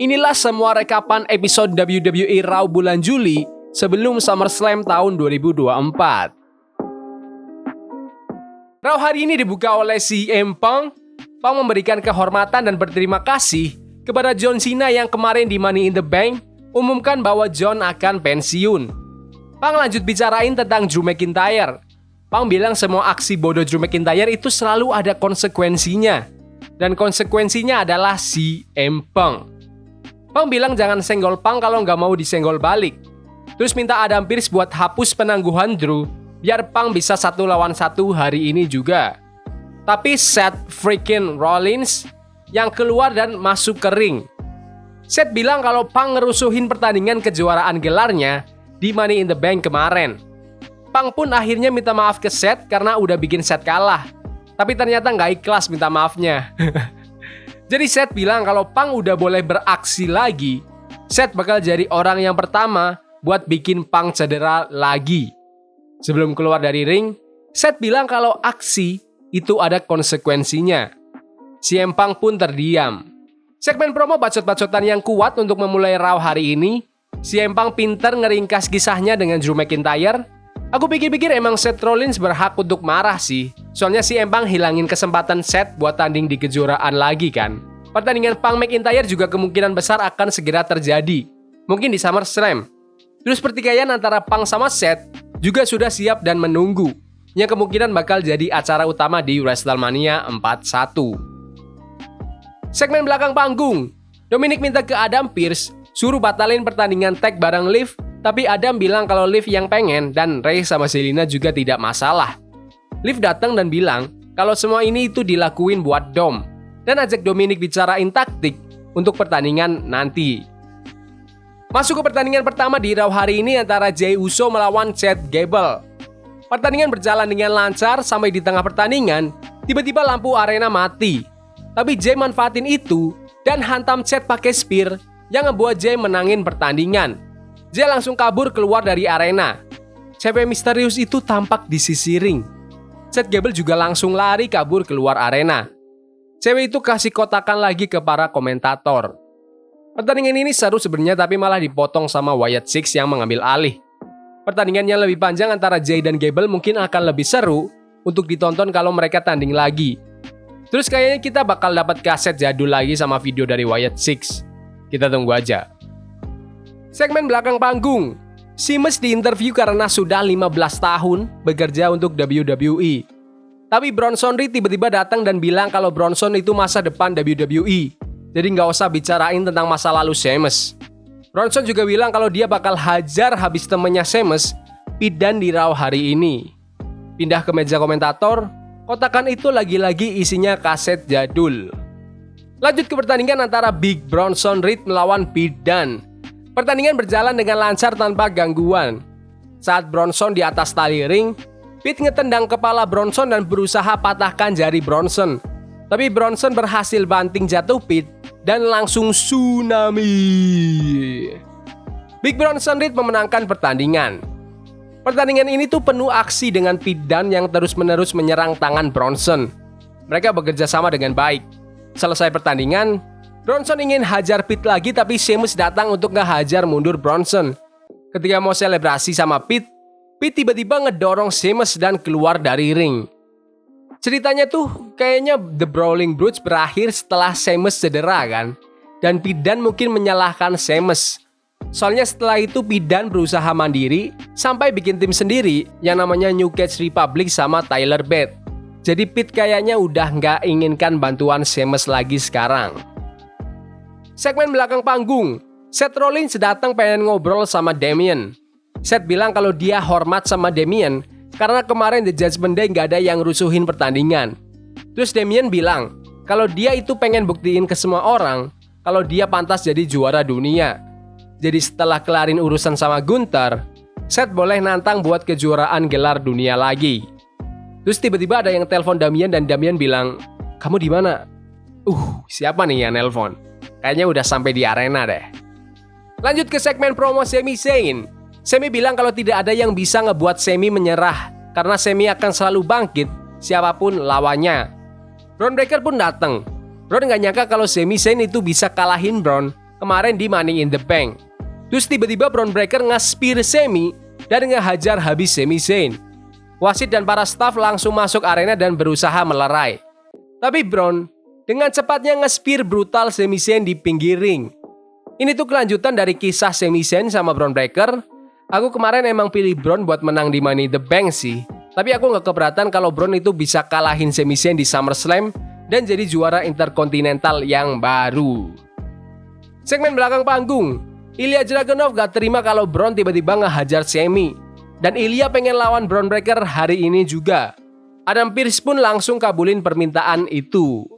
Inilah semua rekapan episode WWE Raw bulan Juli sebelum SummerSlam tahun 2024. Raw hari ini dibuka oleh CM Punk. Punk memberikan kehormatan dan berterima kasih kepada John Cena yang kemarin di Money in the Bank umumkan bahwa John akan pensiun. Punk lanjut bicarain tentang Drew McIntyre. Punk bilang semua aksi bodoh Drew McIntyre itu selalu ada konsekuensinya. Dan konsekuensinya adalah CM Punk. Punk bilang jangan senggol Punk kalau nggak mau disenggol balik. Terus minta Adam Pearce buat hapus penangguhan Drew biar Punk bisa 1 lawan 1 hari ini juga. Tapi Seth freaking Rollins yang keluar dan masuk ke ring. Seth bilang kalau Punk ngerusuhin pertandingan kejuaraan gelarnya di Money in the Bank kemarin. Punk pun akhirnya minta maaf ke Seth karena udah bikin Seth kalah. Tapi ternyata nggak ikhlas minta maafnya. Jadi Seth bilang kalau Punk udah boleh beraksi lagi, Seth bakal jadi orang yang pertama buat bikin Punk cedera lagi. Sebelum keluar dari ring, Seth bilang kalau aksi itu ada konsekuensinya. CM Punk pun terdiam. Segmen promo bacot-bacotan yang kuat untuk memulai Raw hari ini. CM Punk pinter ngeringkas kisahnya dengan Drew McIntyre. Aku pikir-pikir emang Seth Rollins berhak untuk marah sih. Soalnya CM Punk hilangin kesempatan Seth buat tanding di kejuaraan lagi kan. Pertandingan Punk McIntyre juga kemungkinan besar akan segera terjadi. Mungkin di SummerSlam. Terus pertikaian antara Punk sama Seth juga sudah siap dan menunggu. Yang kemungkinan bakal jadi acara utama di WrestleMania 41. Segmen belakang panggung. Dominic minta ke Adam Pearce suruh batalin pertandingan tag bareng Liv. Tapi Adam bilang kalau Liv yang pengen dan Rey sama Zelina juga tidak masalah. Liv datang dan bilang kalau semua ini itu dilakuin buat Dom dan ajak Dominic bicarain taktik untuk pertandingan nanti. Masuk ke pertandingan pertama di Raw hari ini antara Jey Uso melawan Chad Gable. Pertandingan berjalan dengan lancar sampai di tengah pertandingan, tiba-tiba lampu arena mati. Tapi Jey manfaatin itu dan hantam Chad pakai spear yang ngebuat Jey menangin pertandingan. Jey langsung kabur keluar dari arena. Cewek misterius itu tampak di sisi ring. Chad Gable juga langsung lari kabur keluar arena. Cewek itu kasih kotakan lagi ke para komentator. Pertandingan ini seru sebenarnya tapi malah dipotong sama Wyatt Six yang mengambil alih. Pertandingan yang lebih panjang antara Jey dan Gable mungkin akan lebih seru untuk ditonton kalau mereka tanding lagi. Terus kayaknya kita bakal dapat kaset jadul lagi sama video dari Wyatt Six. Kita tunggu aja. Segmen belakang panggung. Sheamus diinterview karena sudah 15 tahun bekerja untuk WWE. Tapi Bronson Reed tiba-tiba datang dan bilang kalau Bronson itu masa depan WWE. Jadi nggak usah bicarain tentang masa lalu Sheamus. Bronson juga bilang kalau dia bakal hajar habis temennya Sheamus, Pete Dunne di Raw hari ini. Pindah ke meja komentator, kotakan itu lagi-lagi isinya kaset jadul. Lanjut ke pertandingan antara Big Bronson Reed melawan Pete Dunne. Pertandingan berjalan dengan lancar tanpa gangguan. Saat Bronson di atas tali ring, Pete ngetendang kepala Bronson dan berusaha patahkan jari Bronson. Tapi Bronson berhasil banting jatuh Pete dan langsung tsunami. Big Bronson Reed memenangkan pertandingan. Pertandingan ini tuh penuh aksi dengan Pete Dunne yang terus-menerus menyerang tangan Bronson. Mereka bekerja sama dengan baik. Selesai pertandingan, Bronson ingin hajar Pete lagi tapi Sheamus datang untuk ngehajar mundur Bronson. Ketika mau selebrasi sama Pete, Pete tiba-tiba ngedorong Sheamus dan keluar dari ring. Ceritanya tuh kayaknya The Brawling Brutes berakhir setelah Sheamus cedera kan. Dan Pete Dunne mungkin menyalahkan Sheamus. Soalnya setelah itu Pete Dunne berusaha mandiri sampai bikin tim sendiri yang namanya New Catch Republic sama Tyler Bate. Jadi Pete kayaknya udah nggak inginkan bantuan Sheamus lagi sekarang. Segmen belakang panggung, Seth Rollins datang pengen ngobrol sama Damien. Seth bilang kalau dia hormat sama Damien karena kemarin The Judgment Day nggak ada yang rusuhin pertandingan. Terus Damien bilang kalau dia itu pengen buktiin ke semua orang kalau dia pantas jadi juara dunia. Jadi setelah kelarin urusan sama Gunther, Seth boleh nantang buat kejuaraan gelar dunia lagi. Terus tiba-tiba ada yang telepon Damien dan Damien bilang, "Kamu di mana?" Siapa nih yang nelpon? Kayaknya udah sampai di arena deh. Lanjut ke segmen promo Sami Zayn. Sami bilang kalau tidak ada yang bisa ngebuat Sami menyerah karena Sami akan selalu bangkit siapapun lawannya. Bron Breakker pun datang. Bron gak nyangka kalau Sami Zayn itu bisa kalahin Bron kemarin di Money in the Bank. Terus tiba-tiba Bron Breakker nge-spear Sami dan ngehajar habis Sami Zayn. Wasit dan para staf langsung masuk arena dan berusaha melerai. Tapi Bron dengan cepatnya nge-spear brutal Sami Zayn di pinggir ring. Ini tuh kelanjutan dari kisah Sami Zayn sama Bron Breakker. Aku kemarin emang pilih Bron buat menang di Money in the Bank sih. Tapi aku gak keberatan kalau Bron itu bisa kalahin Sami Zayn di SummerSlam dan jadi juara Intercontinental yang baru. Segmen belakang panggung, Ilya Dragunov gak terima kalau Bron tiba-tiba ngehajar Sami. Dan Ilya pengen lawan Bron Breakker hari ini juga. Adam Pearce pun langsung kabulin permintaan itu.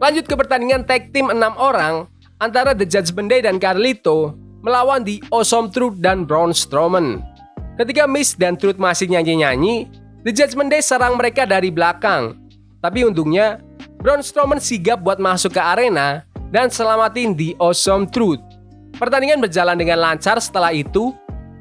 Lanjut ke pertandingan tag team 6 orang antara The Judgment Day dan Carlito melawan The Awesome Truth dan Braun Strowman. Ketika Miz dan Truth masih nyanyi-nyanyi, The Judgment Day serang mereka dari belakang. Tapi untungnya, Braun Strowman sigap buat masuk ke arena dan selamatin The Awesome Truth. Pertandingan berjalan dengan lancar. Setelah itu,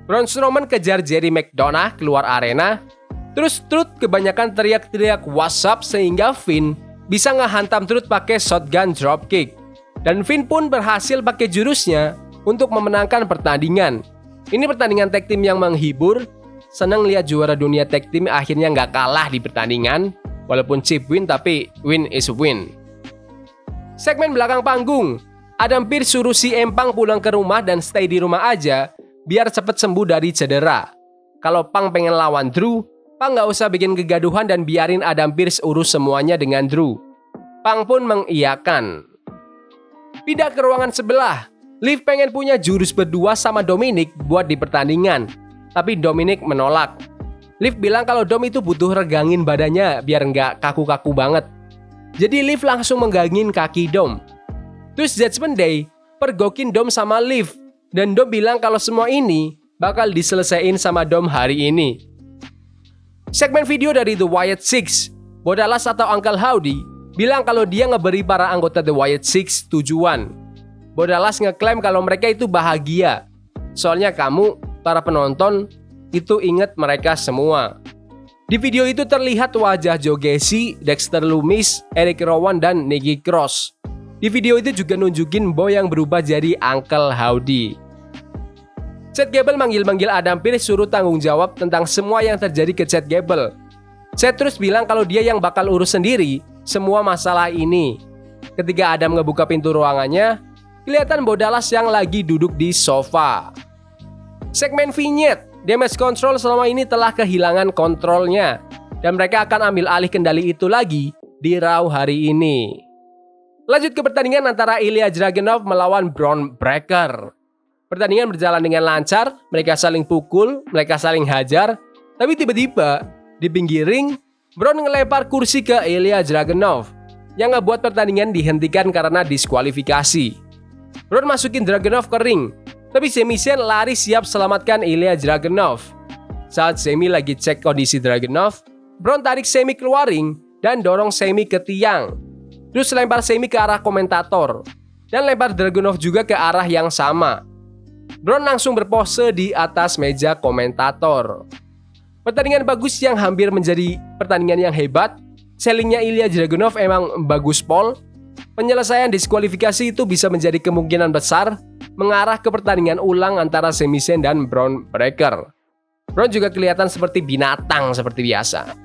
Braun Strowman kejar Jerry McDonough keluar arena. Terus Truth kebanyakan teriak-teriak "What's up" sehingga Finn bisa ngehantam Truth pakai shotgun dropkick. Dan Finn pun berhasil pakai jurusnya untuk memenangkan pertandingan. Ini pertandingan tag team yang menghibur. Senang lihat juara dunia tag team akhirnya nggak kalah di pertandingan. Walaupun cheap win, tapi win is win. Segmen belakang panggung, Adam Pearce suruh CM Punk pulang ke rumah dan stay di rumah aja biar cepet sembuh dari cedera. Kalau Punk pengen lawan Drew, Punk nggak usah bikin kegaduhan dan biarin Adam Pearce urus semuanya dengan Drew. Punk pun mengiyakan. Pindah ke ruangan sebelah, Liv pengen punya jurus berdua sama Dominic buat di pertandingan. Tapi Dominic menolak. Liv bilang kalau Dom itu butuh regangin badannya biar nggak kaku-kaku banget. Jadi Liv langsung menggangin kaki Dom. Terus Judgment Day pergokin Dom sama Liv. Dan Dom bilang kalau semua ini bakal diselesain sama Dom hari ini. Segmen video dari The Wyatt Six, Bo Dallas atau Uncle Howdy bilang kalau dia ngeberi para anggota The Wyatt Six tujuan. Bo Dallas ngeklaim kalau mereka itu bahagia. Soalnya kamu, para penonton, itu inget mereka semua. Di video itu terlihat wajah Joe Gacy, Dexter Lumis, Eric Rowan, dan Nikki Cross. Di video itu juga nunjukin Bo yang berubah jadi Uncle Howdy. Chad Gable manggil-manggil Adam Pearce suruh tanggung jawab tentang semua yang terjadi ke Chad Gable. Chad terus bilang kalau dia yang bakal urus sendiri semua masalah ini. Ketika Adam ngebuka pintu ruangannya, kelihatan Bo Dallas yang lagi duduk di sofa. Segmen vignette, Damage Control selama ini telah kehilangan kontrolnya dan mereka akan ambil alih kendali itu lagi di Raw hari ini. Lanjut ke pertandingan antara Ilya Dragunov melawan Bron Breakker. Pertandingan berjalan dengan lancar, mereka saling pukul, mereka saling hajar. Tapi tiba-tiba, di pinggir ring, Bron ngelempar kursi ke Ilya Dragunov yang ngebuat pertandingan dihentikan karena diskualifikasi. Bron masukin Dragunov ke ring, tapi Sami Zayn lari siap selamatkan Ilya Dragunov. Saat Sami lagi cek kondisi Dragunov, Bron tarik Sami keluar ring dan dorong Sami ke tiang. Terus lempar Sami ke arah komentator dan lempar Dragunov juga ke arah yang sama. Bron langsung berpose di atas meja komentator. Pertandingan bagus yang hampir menjadi pertandingan yang hebat. Sellingnya Ilya Dragunov emang bagus pol. Penyelesaian diskualifikasi itu bisa menjadi kemungkinan besar mengarah ke pertandingan ulang antara Sami Zayn dan Bron Breakker. Bron juga kelihatan seperti binatang seperti biasa.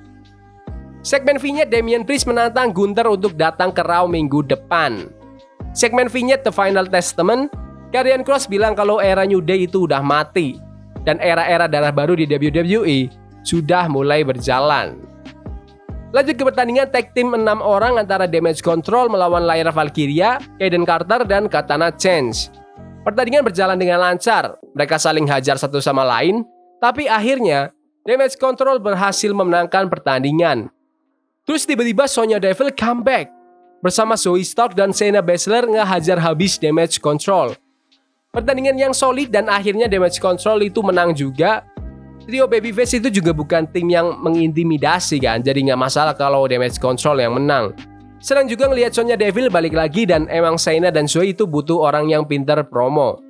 Segmen vignette, Damian Priest menantang Gunther untuk datang ke Raw minggu depan. Segmen vignette The Final Testament, Karrion Kross bilang kalau era New Day itu udah mati dan era-era darah baru di WWE sudah mulai berjalan. Lanjut ke pertandingan tag team 6 orang antara Damage Control melawan Lyra Valkyria, Aiden Carter, dan Katana Chance. Pertandingan berjalan dengan lancar, mereka saling hajar satu sama lain, tapi akhirnya Damage Control berhasil memenangkan pertandingan. Terus tiba-tiba Sonya Deville comeback bersama Zoey Stark dan Shayna Baszler ngehajar habis Damage Control. Pertandingan yang solid dan akhirnya Damage Control itu menang juga. Trio Babyface itu juga bukan tim yang mengintimidasi kan, jadi nggak masalah kalau Damage Control yang menang. Senang juga ngelihat Sonya Deville balik lagi dan emang Shayna dan Zoey itu butuh orang yang pintar promo.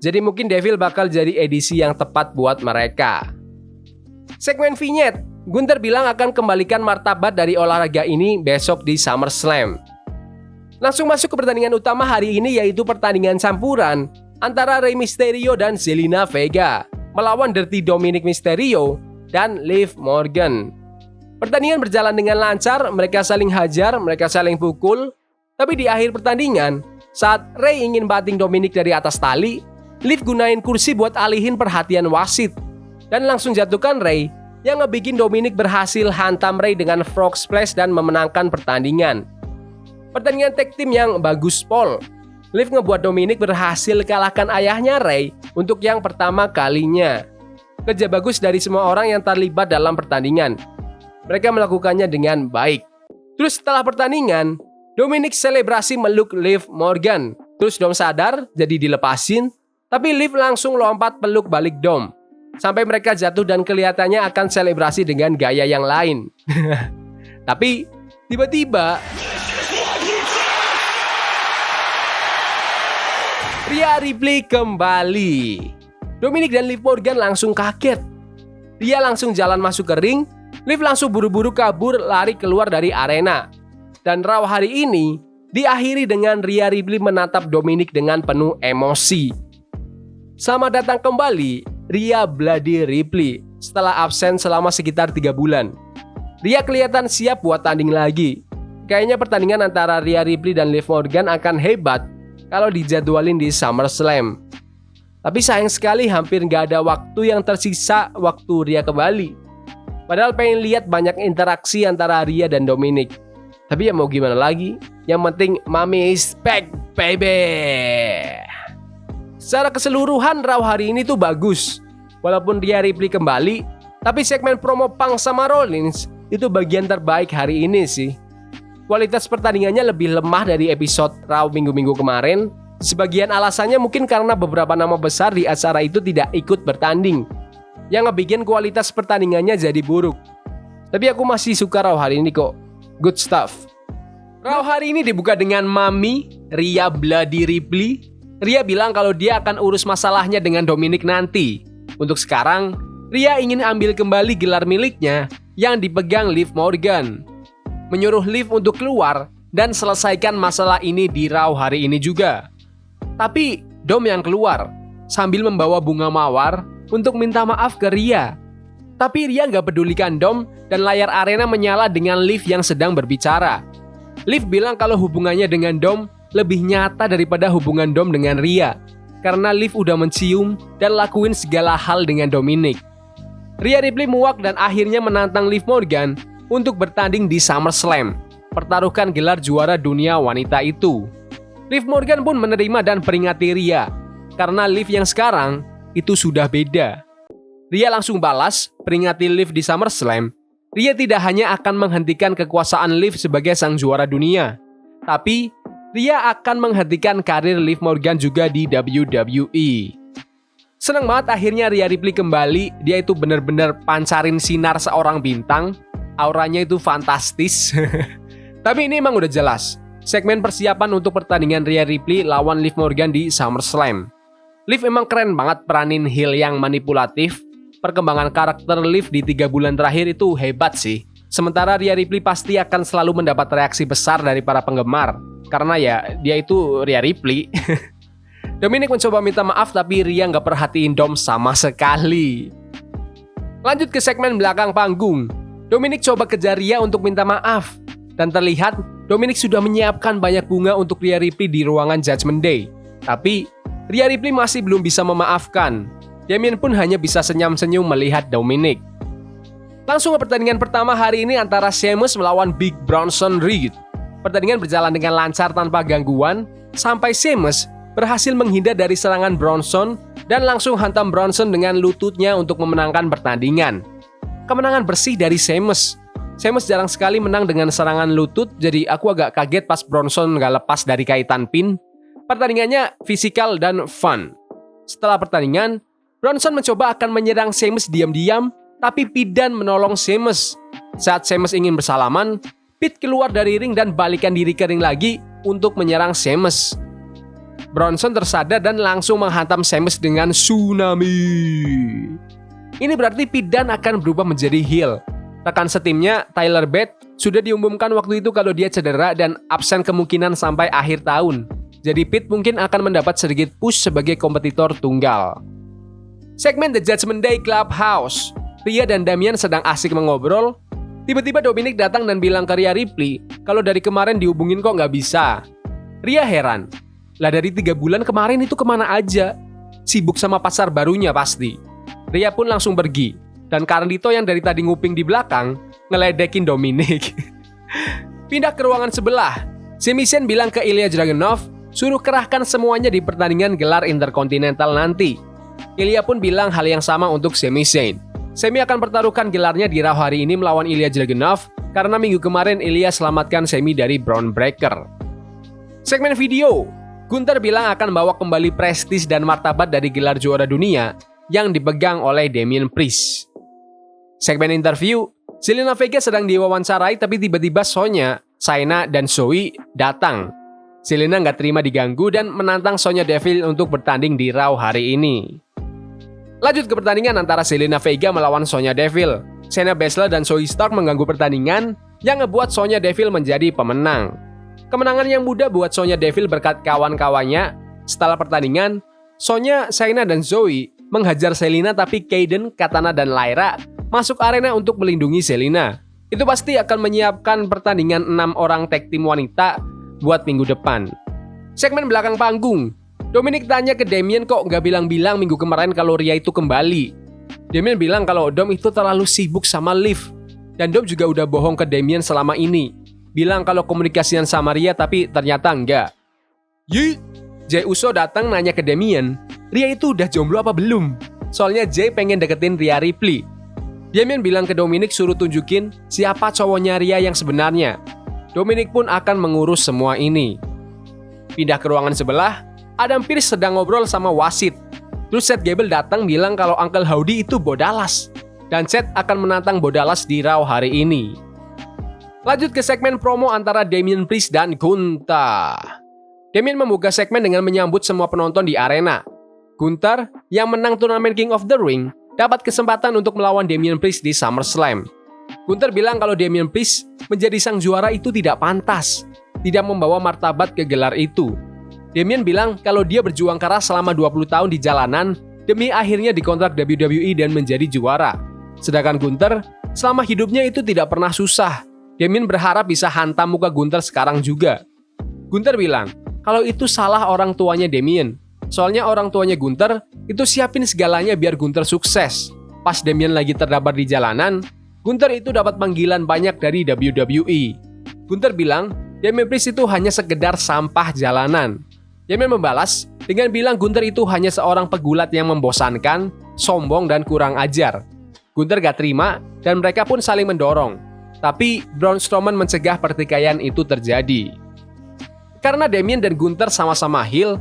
Jadi mungkin Deville bakal jadi edisi yang tepat buat mereka. Segmen vignette, Gunther bilang akan kembalikan martabat dari olahraga ini besok di SummerSlam. Langsung masuk ke pertandingan utama hari ini, yaitu pertandingan campuran antara Rey Mysterio dan Zelina Vega melawan Dirty Dominik Mysterio dan Liv Morgan. Pertandingan berjalan dengan lancar, mereka saling hajar, mereka saling pukul. Tapi di akhir pertandingan, saat Rey ingin banting Dominik dari atas tali, Liv gunain kursi buat alihin perhatian wasit dan langsung jatuhkan Rey, yang ngebikin Dominik berhasil hantam Rey dengan frog splash dan memenangkan pertandingan. Pertandingan tag team yang bagus pol. Liv ngebuat Dominik berhasil kalahkan ayahnya Rey untuk yang pertama kalinya. Kerja bagus dari semua orang yang terlibat dalam pertandingan. Mereka melakukannya dengan baik. Terus setelah pertandingan, Dominik selebrasi meluk Liv Morgan. Terus Dom sadar, jadi dilepasin. Tapi Liv langsung lompat peluk balik Dom. Sampai mereka jatuh dan kelihatannya akan selebrasi dengan gaya yang lain. Tapi tiba-tiba Rhea Ripley kembali. Dominik dan Liv Morgan langsung kaget. Rhea langsung jalan masuk ke ring. Liv langsung buru-buru kabur lari keluar dari arena. Dan Raw hari ini diakhiri dengan Rhea Ripley menatap Dominik dengan penuh emosi. Selamat datang kembali Rhea Bloody Ripley setelah absen selama sekitar 3 bulan. Rhea kelihatan siap buat tanding lagi. Kayaknya pertandingan antara Rhea Ripley dan Liv Morgan akan hebat kalau dijadwalin di SummerSlam. Tapi sayang sekali hampir nggak ada waktu yang tersisa waktu Rhea kembali. Padahal pengen lihat banyak interaksi antara Rhea dan Dominik. Tapi ya mau gimana lagi, yang penting Mami is back baby. Secara keseluruhan Raw hari ini tuh bagus. Walaupun Rhea Ripley kembali, tapi segmen promo Punk sama Rollins itu bagian terbaik hari ini sih. Kualitas pertandingannya lebih lemah dari episode Raw minggu-minggu kemarin. Sebagian alasannya mungkin karena beberapa nama besar di acara itu tidak ikut bertanding, yang ngebikin kualitas pertandingannya jadi buruk. Tapi aku masih suka Raw hari ini kok. Good stuff. Raw hari ini dibuka dengan Mami Rhea Bloody Ripley. Rhea bilang kalau dia akan urus masalahnya dengan Dominik nanti. Untuk sekarang, Rhea ingin ambil kembali gelar miliknya yang dipegang Liv Morgan. Menyuruh Liv untuk keluar dan selesaikan masalah ini di Raw hari ini juga. Tapi Dom yang keluar sambil membawa bunga mawar untuk minta maaf ke Rhea. Tapi Rhea nggak pedulikan Dom dan layar arena menyala dengan Liv yang sedang berbicara. Liv bilang kalau hubungannya dengan Dom lebih nyata daripada hubungan Dom dengan Rhea, karena Liv udah mencium dan lakuin segala hal dengan Dominik. Rhea Ripley muak dan akhirnya menantang Liv Morgan untuk bertanding di SummerSlam, pertaruhkan gelar juara dunia wanita itu. Liv Morgan pun menerima dan peringati Rhea, karena Liv yang sekarang itu sudah beda. Rhea langsung balas, peringati Liv di SummerSlam. Rhea tidak hanya akan menghentikan kekuasaan Liv sebagai sang juara dunia, tapi Rhea akan menghentikan karir Liv Morgan juga di WWE. Senang banget akhirnya Rhea Ripley kembali, dia itu benar-benar pancarin sinar seorang bintang. Auranya itu fantastis. Tapi ini emang udah jelas segmen persiapan untuk pertandingan Rhea Ripley lawan Liv Morgan di SummerSlam. Liv emang keren banget peranin heel yang manipulatif. Perkembangan karakter Liv di 3 bulan terakhir itu hebat sih. Sementara Rhea Ripley pasti akan selalu mendapat reaksi besar dari para penggemar, karena ya dia itu Rhea Ripley. Dominik mencoba minta maaf tapi Rhea nggak perhatiin Dom sama sekali. Lanjut ke segmen belakang panggung. Dominik coba kejar Rhea untuk minta maaf. Dan terlihat Dominik sudah menyiapkan banyak bunga untuk Rhea Ripley di ruangan Judgment Day. Tapi Rhea Ripley masih belum bisa memaafkan. Damien pun hanya bisa senyum-senyum melihat Dominik. Langsung ke pertandingan pertama hari ini antara Sheamus melawan Big Bronson Reed. Pertandingan berjalan dengan lancar tanpa gangguan, sampai Sheamus berhasil menghindar dari serangan Bronson dan langsung hantam Bronson dengan lututnya untuk memenangkan pertandingan. Kemenangan bersih dari Sheamus. Sheamus jarang sekali menang dengan serangan lutut, jadi aku agak kaget pas Bronson nggak lepas dari kaitan pin. Pertandingannya fisikal dan fun. Setelah pertandingan, Bronson mencoba akan menyerang Sheamus diam-diam, tapi Pete Dunne menolong Sheamus. Saat Sheamus ingin bersalaman, Pete keluar dari ring dan balikan diri ke ring lagi untuk menyerang Sheamus. Bronson tersadar dan langsung menghantam Sheamus dengan tsunami. Ini berarti Pete Dunne akan berubah menjadi heel. Rekan setimnya Tyler Bate Sudah diumumkan waktu itu kalau dia cedera dan absen kemungkinan sampai akhir tahun. Jadi Pete mungkin akan mendapat sedikit push sebagai kompetitor tunggal. Segmen The Judgment Day Clubhouse. Rhea dan Damian sedang asik mengobrol. Tiba-tiba Dominic datang dan bilang ke Rhea Ripley kalau dari kemarin dihubungin kok nggak bisa. Rhea heran. Lah dari 3 bulan kemarin itu kemana aja? Sibuk sama pacar barunya pasti. Rhea pun langsung pergi. Dan Carlito yang dari tadi nguping di belakang ngeledekin Dominic. Pindah ke ruangan sebelah. Sami Zayn bilang ke Ilya Dragunov suruh kerahkan semuanya di pertandingan gelar Intercontinental nanti. Ilya pun bilang hal yang sama untuk Sami Zayn. Sami akan pertaruhkan gelarnya di Raw hari ini melawan Ilya Dragunov karena minggu kemarin Ilya selamatkan Sami dari Bron Breakker. Segmen video. Gunther bilang akan bawa kembali prestis dan martabat dari gelar juara dunia yang dipegang oleh Damian Priest. Segmen interview. Zelina Vega sedang diwawancarai tapi tiba-tiba Sonya, Shayna, dan Zoe datang. Zelina nggak terima diganggu dan menantang Sonya Deville untuk bertanding di Raw hari ini. Lanjut ke pertandingan antara Zelina Vega melawan Sonya Deville. Shayna Baszler dan Zoe Stark mengganggu pertandingan yang ngebuat Sonya Deville menjadi pemenang. Kemenangan yang mudah buat Sonya Deville berkat kawan-kawannya. Setelah pertandingan, Sonya, Shayna, dan Zoe menghajar Zelina tapi Kayden, Katana, dan Lyra masuk arena untuk melindungi Zelina. Itu pasti akan menyiapkan pertandingan 6 orang tag team wanita buat minggu depan. Segmen belakang panggung. Dominic tanya ke Damian kok nggak bilang-bilang minggu kemarin kalau Rhea itu kembali. Damian bilang kalau Dom itu terlalu sibuk sama Liv. Dan Dom juga udah bohong ke Damian selama ini. Bilang kalau komunikasian sama Rhea tapi ternyata enggak. Jey Uso datang nanya ke Damian, Rhea itu udah jomblo apa belum? Soalnya Jey pengen deketin Rhea Ripley. Damian bilang ke Dominic suruh tunjukin siapa cowoknya Rhea yang sebenarnya. Dominic pun akan mengurus semua ini. Pindah ke ruangan sebelah, Adam Pearce sedang ngobrol sama wasit. Terus Seth Gable datang bilang kalau Uncle Howdy itu Bo Dallas. Dan Seth akan menantang Bo Dallas di Raw hari ini. Lanjut ke segmen promo antara Damian Priest dan Gunther. Damian membuka segmen dengan menyambut semua penonton di arena. Gunther, yang menang turnamen King of the Ring, dapat kesempatan untuk melawan Damian Priest di SummerSlam. Gunther bilang kalau Damian Priest menjadi sang juara itu tidak pantas, tidak membawa martabat ke gelar itu. Damian bilang kalau dia berjuang keras selama 20 tahun di jalanan demi akhirnya dikontrak WWE dan menjadi juara. Sedangkan Gunther, selama hidupnya itu tidak pernah susah. Damian berharap bisa hantam muka Gunther sekarang juga. Gunther bilang kalau itu salah orang tuanya Damian. Soalnya orang tuanya Gunther itu siapin segalanya biar Gunther sukses. Pas Damian lagi terdabar di jalanan, Gunther itu dapat panggilan banyak dari WWE. Gunther bilang Damian Priest itu hanya sekedar sampah jalanan. Damian membalas dengan bilang Gunther itu hanya seorang pegulat yang membosankan, sombong, dan kurang ajar. Gunther gak terima dan mereka pun saling mendorong. Tapi Braun Strowman mencegah pertikaian itu terjadi. Karena Damian dan Gunther sama-sama heel,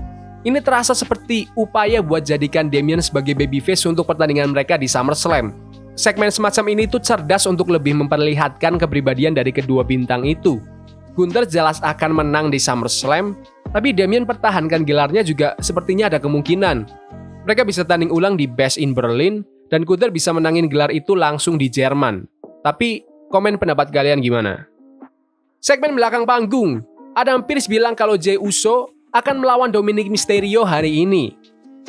ini terasa seperti upaya buat jadikan Damian sebagai babyface untuk pertandingan mereka di SummerSlam. Segmen semacam ini tuh cerdas untuk lebih memperlihatkan kepribadian dari kedua bintang itu. Gunther jelas akan menang di SummerSlam, tapi Damian pertahankan gelarnya juga sepertinya ada kemungkinan. Mereka bisa tanding ulang di Bash in Berlin, dan Gunther bisa menangin gelar itu langsung di Jerman. Tapi komen pendapat kalian gimana? Segmen belakang panggung. Adam Pearce bilang kalau Jey Uso akan melawan Dominic Mysterio hari ini.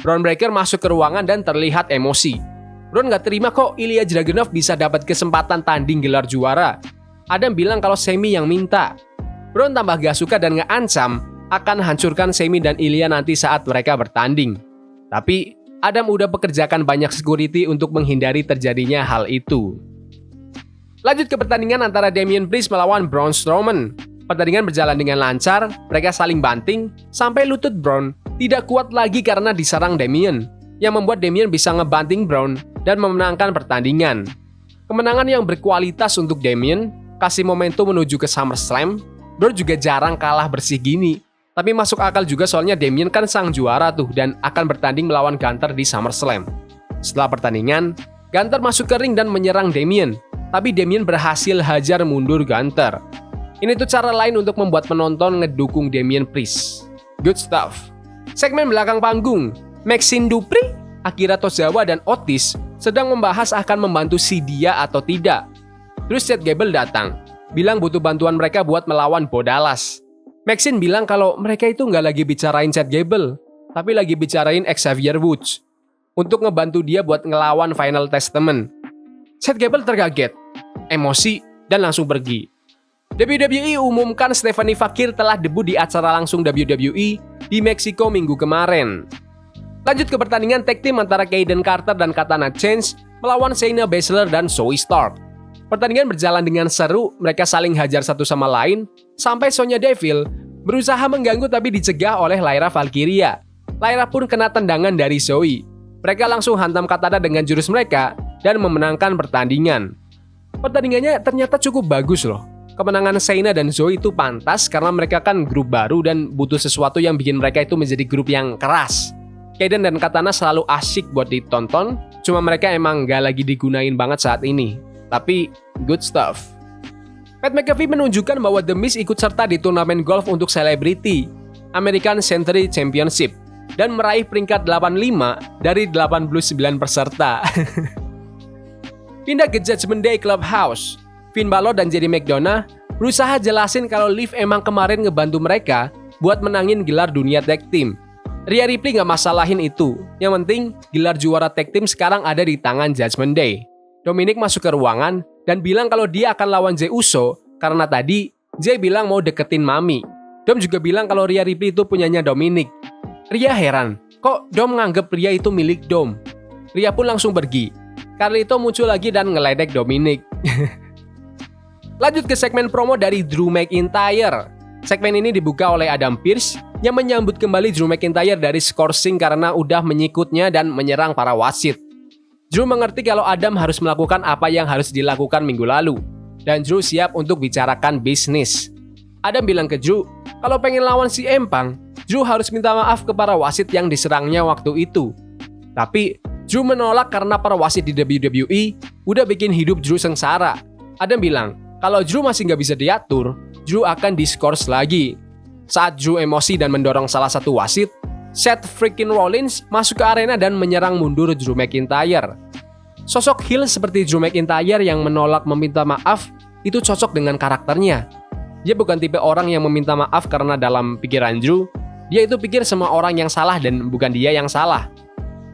Bron Breakker masuk ke ruangan dan terlihat emosi. Bron gak terima kok Ilya Dragunov bisa dapat kesempatan tanding gelar juara. Adam bilang kalau Sami yang minta. Bron tambah gak suka dan ngancam akan hancurkan Sami dan Ilya nanti saat mereka bertanding. Tapi Adam udah pekerjakan banyak security untuk menghindari terjadinya hal itu. Lanjut ke pertandingan antara Damian Priest melawan Braun Strowman. Pertandingan berjalan dengan lancar, mereka saling banting, sampai lutut Braun tidak kuat lagi karena diserang Damian, yang membuat Damian bisa ngebanting Braun dan memenangkan pertandingan. Kemenangan yang berkualitas untuk Damian, kasih momentum menuju ke SummerSlam. Braun juga jarang kalah bersih gini, tapi masuk akal juga soalnya Damian kan sang juara tuh dan akan bertanding melawan Gunther di SummerSlam. Setelah pertandingan, Gunther masuk ke ring dan menyerang Damian. Tapi Damian berhasil hajar mundur Gunther. Ini tuh cara lain untuk membuat penonton ngedukung Damian Priest. Good stuff. Segmen belakang panggung. Maxxine Dupri, Akira Tozawa, dan Otis sedang membahas akan membantu si Dia atau tidak. Terus Seth Gable datang. bilang butuh bantuan mereka buat melawan Bo Dallas. Maxine bilang kalau mereka itu nggak lagi bicarain Chad Gable, tapi lagi bicarain Xavier Woods untuk ngebantu dia buat ngelawan Final Testament. Chad Gable terkaget, emosi, dan langsung pergi. WWE umumkan Stephanie Fakir telah debut di acara langsung WWE di Meksiko minggu kemarin. Lanjut ke pertandingan tag team antara Kayden Carter dan Katana Chance melawan Shayna Baszler dan Zoey Stark. Pertandingan berjalan dengan seru, mereka saling hajar satu sama lain, sampai Sonya Deville berusaha mengganggu tapi dicegah oleh Lyra Valkyria. Lyra pun kena tendangan dari Zoey. Mereka langsung hantam Katana dengan jurus mereka dan memenangkan pertandingan. Pertandingannya ternyata cukup bagus loh. Kemenangan Shayna dan Zoey itu pantas karena mereka kan grup baru dan butuh sesuatu yang bikin mereka itu menjadi grup yang keras. Kayden dan Katana selalu asyik buat ditonton, cuma mereka emang gak lagi digunain banget saat ini. Tapi, good stuff. Pat McAfee menunjukkan bahwa The Miz ikut serta di turnamen golf untuk selebriti American Century Championship dan meraih peringkat 85 dari 89 peserta. Pindah ke Judgment Day Clubhouse, Finn Balor dan Jerry McDonough berusaha jelasin kalau Liv emang kemarin ngebantu mereka buat menangin gelar dunia tag team. Rhea Ripley gak masalahin itu, yang penting gelar juara tag team sekarang ada di tangan Judgment Day. Dominic masuk ke ruangan dan bilang kalau dia akan lawan Jey Uso karena tadi Jey bilang mau deketin Mami. Dom juga bilang kalau Rhea Ripley itu punyanya Dominic. Rhea heran, kok Dom nganggep Rhea itu milik Dom? Rhea pun langsung pergi. Carlito muncul lagi dan ngeledek Dominic. Lanjut ke segmen promo dari Drew McIntyre. Segmen ini dibuka oleh Adam Pearce yang menyambut kembali Drew McIntyre dari scoring karena udah menyikutnya dan menyerang para wasit. Drew mengerti kalau Adam harus melakukan apa yang harus dilakukan minggu lalu, dan Drew siap untuk bicarakan bisnis. Adam bilang ke Drew, kalau pengen lawan si Empang, Drew harus minta maaf ke para wasit yang diserangnya waktu itu. Tapi, Drew menolak karena para wasit di WWE udah bikin hidup Drew sengsara. Adam bilang, kalau Drew masih nggak bisa diatur, Drew akan diskors lagi. Saat Drew emosi dan mendorong salah satu wasit, Seth freaking Rollins masuk ke arena dan menyerang mundur Drew McIntyre. Sosok heel seperti Drew McIntyre yang menolak meminta maaf itu cocok dengan karakternya. Dia bukan tipe orang yang meminta maaf karena dalam pikiran Drew, dia itu pikir semua orang yang salah dan bukan dia yang salah.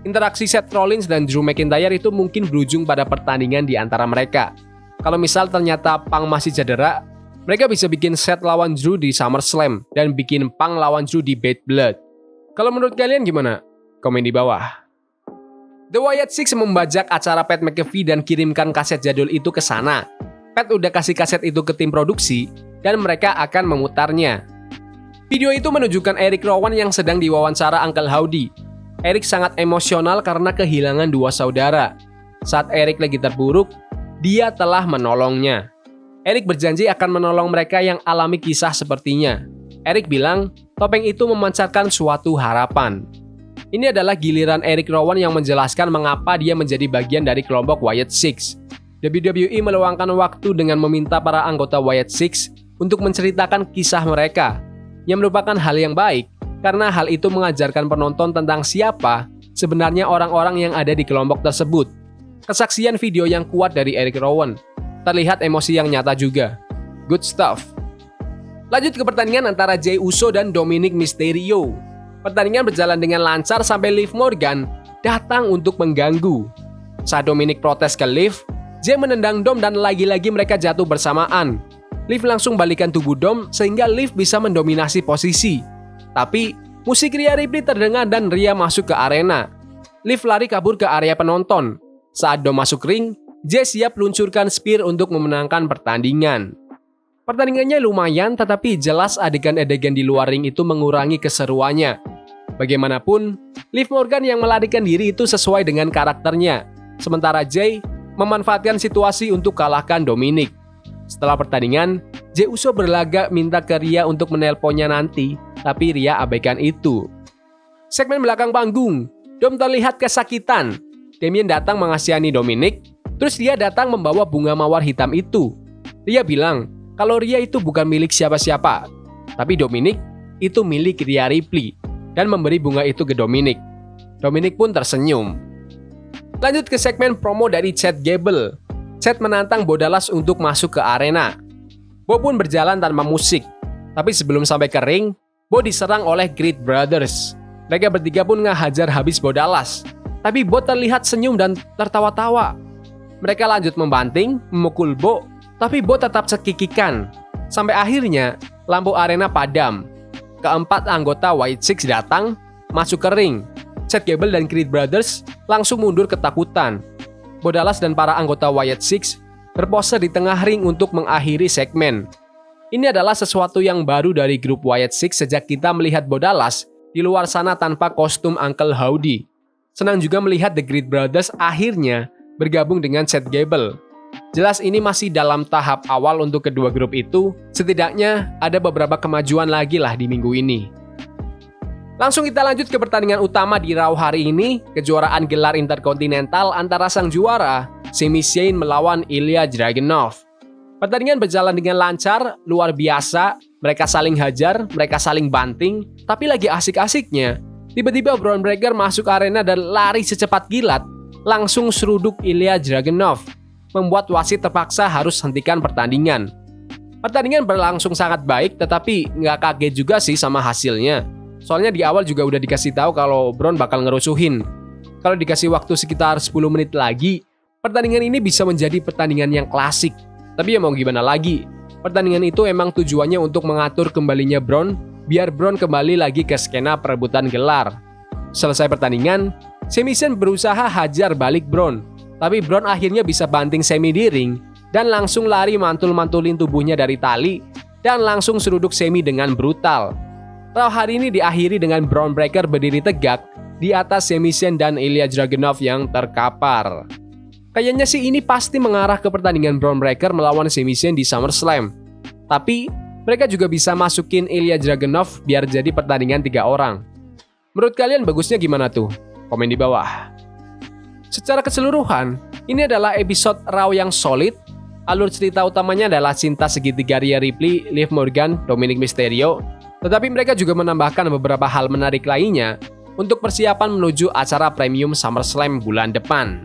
Interaksi Seth Rollins dan Drew McIntyre itu mungkin berujung pada pertandingan di antara mereka. Kalau misal ternyata Punk masih cedera, mereka bisa bikin Seth lawan Drew di SummerSlam dan bikin Punk lawan Drew di Bad Blood. Kalau menurut kalian gimana? Komen di bawah. The Wyatt Six membajak acara Pat McAfee dan kirimkan kaset jadul itu ke sana. Pat udah kasih kaset itu ke tim produksi dan mereka akan memutarnya. Video itu menunjukkan Eric Rowan yang sedang diwawancara Uncle Howdy. Eric sangat emosional karena kehilangan dua saudara. Saat Eric lagi terpuruk, dia telah menolongnya. Eric berjanji akan menolong mereka yang alami kisah sepertinya. Eric bilang, topeng itu memancarkan suatu harapan. Ini adalah giliran Eric Rowan yang menjelaskan mengapa dia menjadi bagian dari kelompok Wyatt Six. WWE meluangkan waktu dengan meminta para anggota Wyatt Six untuk menceritakan kisah mereka, yang merupakan hal yang baik karena hal itu mengajarkan penonton tentang siapa sebenarnya orang-orang yang ada di kelompok tersebut. Kesaksian video yang kuat dari Eric Rowan. Terlihat emosi yang nyata juga. Good stuff. Lanjut ke pertandingan antara Jey Uso dan Dominic Mysterio. Pertandingan berjalan dengan lancar sampai Liv Morgan datang untuk mengganggu. Saat Dominic protes ke Liv, Jey menendang Dom dan lagi-lagi mereka jatuh bersamaan. Liv langsung balikan tubuh Dom sehingga Liv bisa mendominasi posisi. Tapi, musik Rhea Ripley terdengar dan Rhea masuk ke arena. Liv lari kabur ke area penonton. Saat Dom masuk ring, Jey siap luncurkan spear untuk memenangkan pertandingan. Pertandingannya lumayan, tetapi jelas adegan-adegan di luar ring itu mengurangi keseruannya. Bagaimanapun, Liv Morgan yang melarikan diri itu sesuai dengan karakternya. Sementara Jey memanfaatkan situasi untuk kalahkan Dominic. Setelah pertandingan, Jey Uso berlagak minta ke Rhea untuk menelponnya nanti, tapi Rhea abaikan itu. Segmen belakang panggung, Dom terlihat kesakitan. Damien datang mengasihani Dominic, terus dia datang membawa bunga mawar hitam itu. Rhea bilang kalau Rhea itu bukan milik siapa-siapa, tapi Dominic itu milik Rhea Ripley dan memberi bunga itu ke Dominic. Dominic pun tersenyum. Lanjut ke segmen promo dari Chad Gable. Chad menantang Bo Dallas untuk masuk ke arena. Bo pun berjalan tanpa musik. Tapi sebelum sampai ke ring, Bo diserang oleh Creed Brothers. Mereka bertiga pun ngehajar habis Bo Dallas. Tapi Bo terlihat senyum dan tertawa-tawa. Mereka lanjut membanting, memukul Bo, tapi Bo tetap cekikikan. Sampai akhirnya, lampu arena padam. Keempat anggota White Six datang, masuk ke ring. Chad Gable dan Creed Brothers langsung mundur ketakutan. Bo Dallas dan para anggota White Six berpose di tengah ring untuk mengakhiri segmen. Ini adalah sesuatu yang baru dari grup White Six sejak kita melihat Bo Dallas di luar sana tanpa kostum Uncle Howdy. Senang juga melihat The Creed Brothers akhirnya bergabung dengan Chad Gable. Jelas ini masih dalam tahap awal untuk kedua grup itu, setidaknya ada beberapa kemajuan lagi lah di minggu ini. Langsung kita lanjut ke pertandingan utama di Raw hari ini, kejuaraan gelar Intercontinental antara sang juara, Sami Zayn melawan Ilya Dragunov. Pertandingan berjalan dengan lancar, luar biasa, mereka saling hajar, mereka saling banting, tapi lagi asik-asiknya, tiba-tiba Bron Breakker masuk arena dan lari secepat kilat, langsung seruduk Ilya Dragunov, membuat wasit terpaksa harus hentikan pertandingan. Pertandingan berlangsung sangat baik, tetapi nggak kaget juga sih sama hasilnya. Soalnya di awal juga udah dikasih tahu kalau Bron bakal ngerusuhin. Kalau dikasih waktu sekitar 10 menit lagi, pertandingan ini bisa menjadi pertandingan yang klasik. Tapi ya mau gimana lagi, pertandingan itu emang tujuannya untuk mengatur kembalinya Bron, biar Bron kembali lagi ke skena perebutan gelar. Selesai pertandingan, Sami Zayn berusaha hajar balik Bron, tapi Bron akhirnya bisa banting Sami di ring, dan langsung lari mantul-mantulin tubuhnya dari tali, dan langsung seruduk Sami dengan brutal. Raw hari ini diakhiri dengan Bron Breakker berdiri tegak di atas Sami Zayn dan Ilya Dragunov yang terkapar. Kayaknya sih ini pasti mengarah ke pertandingan Bron Breakker melawan Sami Zayn di SummerSlam. Tapi mereka juga bisa masukin Ilya Dragunov biar jadi pertandingan 3 orang. Menurut kalian bagusnya gimana tuh? Komen di bawah. Secara keseluruhan, ini adalah episode Raw yang solid. Alur cerita utamanya adalah cinta segitiga Rhea Ripley, Liv Morgan, Dominic Mysterio. Tetapi mereka juga menambahkan beberapa hal menarik lainnya untuk persiapan menuju acara premium SummerSlam bulan depan.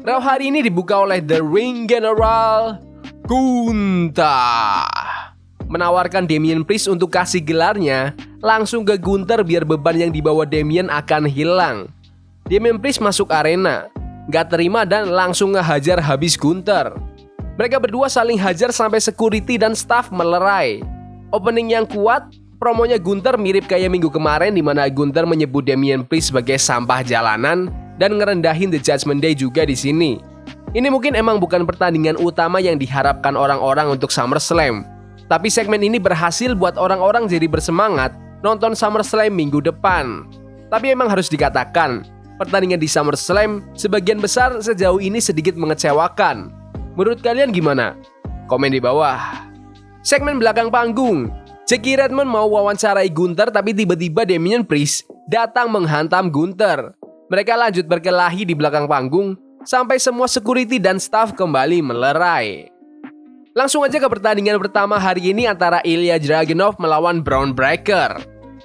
Raw hari ini dibuka oleh The Ring General Gunther. Menawarkan Damian Priest untuk kasih gelarnya langsung ke Gunther biar beban yang dibawa Damian akan hilang. Damian Priest masuk arena, gak terima dan langsung ngehajar habis Gunther. Mereka berdua saling hajar sampai security dan staff melerai. Opening yang kuat, promonya Gunther mirip kayak minggu kemarin di mana Gunther menyebut Damian Priest sebagai sampah jalanan dan ngerendahin The Judgment Day juga di sini. Ini mungkin emang bukan pertandingan utama yang diharapkan orang-orang untuk SummerSlam. Tapi segmen ini berhasil buat orang-orang jadi bersemangat nonton SummerSlam minggu depan. Tapi emang harus dikatakan, pertandingan di SummerSlam sebagian besar sejauh ini sedikit mengecewakan. Menurut kalian gimana? Komen di bawah. Segmen belakang panggung, Jackie Redmond mau wawancarai Gunther tapi tiba-tiba Damian Priest datang menghantam Gunther. Mereka lanjut berkelahi di belakang panggung sampai semua security dan staff kembali melerai. Langsung aja ke pertandingan pertama hari ini antara Ilya Dragunov melawan Bron Breakker.